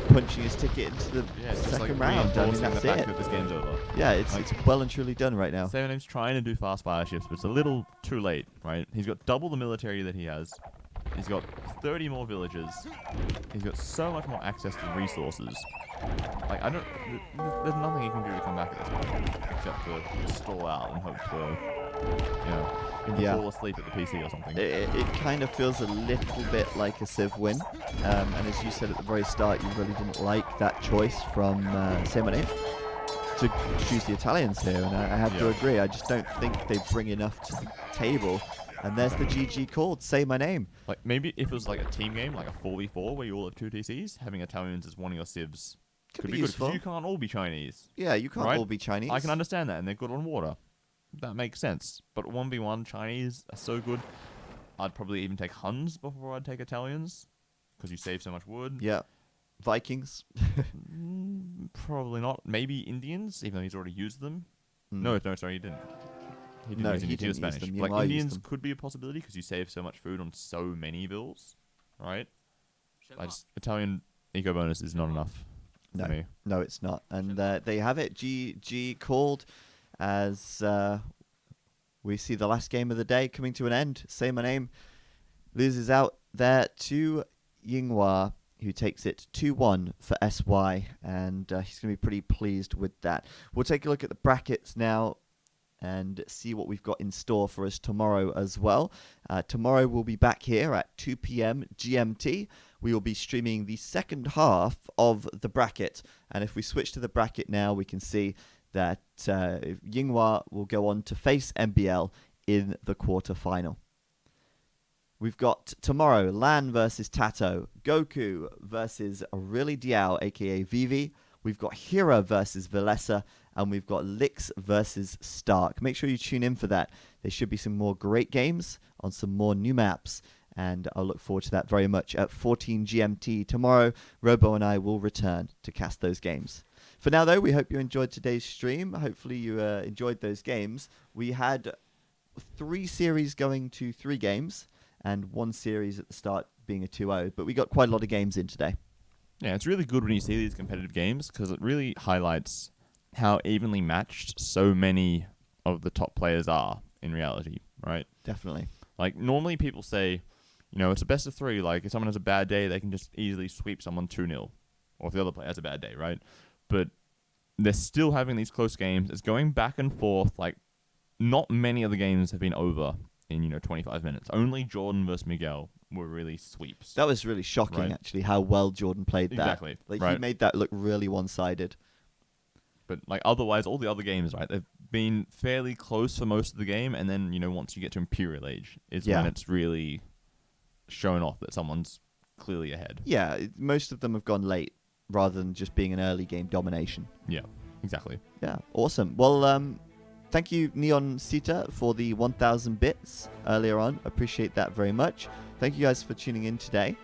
punching his ticket into the Yeah, it's just second like round. I mean, reinforcing that's the fact it. that this game's over. Yeah, it's Like- well and truly done right now. saymyname's trying to do fast fire shifts, but it's a little too late, right? He's got double the military that he has. He's got 30 more villages. He's got so much more access to resources. Like, there's nothing he can do to come back at this point, except to stall out and hope for, him to fall asleep at the PC or something. It kind of feels a little bit like a Civ win. And as you said at the very start, you really didn't like that choice from saymyname to choose the Italians here, and I have to agree. I just don't think they bring enough to the table. And there's the GG called, say my name. Like, maybe if it was like a team game, like a 4v4 where you all have 2 TCs, having Italians as one of your civs could be good, because you can't all be Chinese. Yeah, you can't all be Chinese. I can understand that, and they're good on water. That makes sense. But 1v1 Chinese are so good. I'd probably even take Huns before I'd take Italians, because you save so much wood. Yeah. Vikings? Probably not. Maybe Indians, even though he's already used them. No, sorry, he didn't. He didn't use Spanish. Like, Indians could be a possibility, because you save so much food on so many bills, right? Italian eco bonus is not enough. No, it's not. And they have it. GG called as we see the last game of the day coming to an end. Say my name. Loses out there to Yinghua, who takes it 2-1 for SY. And he's going to be pretty pleased with that. We'll take a look at the brackets now and see what we've got in store for us tomorrow as well. Tomorrow we'll be back here at 2 p.m. GMT. We will be streaming the second half of the bracket. And if we switch to the bracket now, we can see that Yinghua will go on to face MBL in the quarterfinal. We've got tomorrow Lan versus Tato, Goku versus Really Diao, aka Vivi. We've got Hira versus Valessa, and we've got Lix versus Stark. Make sure you tune in for that. There should be some more great games on some more new maps, and I'll look forward to that very much. At 14 GMT tomorrow, Robo and I will return to cast those games. For now, though, we hope you enjoyed today's stream. Hopefully you enjoyed those games. We had 3 series going to 3 games, and 1 series at the start being a 2-0, but we got quite a lot of games in today. Yeah, it's really good when you see these competitive games, because it really highlights how evenly matched so many of the top players are in reality, right? Definitely. Like, normally people say, it's a best of 3. Like, if someone has a bad day, they can just easily sweep someone 2-0. Or if the other player has a bad day, right? But they're still having these close games. It's going back and forth. Like, not many of the games have been over in, 25 minutes. Only Jordan versus Miguel were really sweeps. That was really shocking, actually, how well Jordan played that. Exactly. Like, he made that look really one-sided. But, like, otherwise, all the other games, right, they've been fairly close for most of the game, and then, once you get to Imperial Age is when it's really shown off that someone's clearly ahead. Yeah, most of them have gone late, rather than just being an early game domination. Yeah, exactly. Yeah, awesome. Well, thank you, Neon Sita, for the 1,000 bits earlier on. Appreciate that very much. Thank you guys for tuning in today.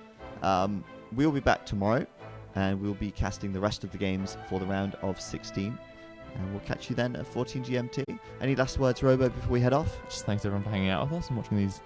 We'll be back tomorrow, and we'll be casting the rest of the games for the round of 16. And we'll catch you then at 14 GMT. Any last words, Robo, before we head off? Just thanks everyone for hanging out with us and watching these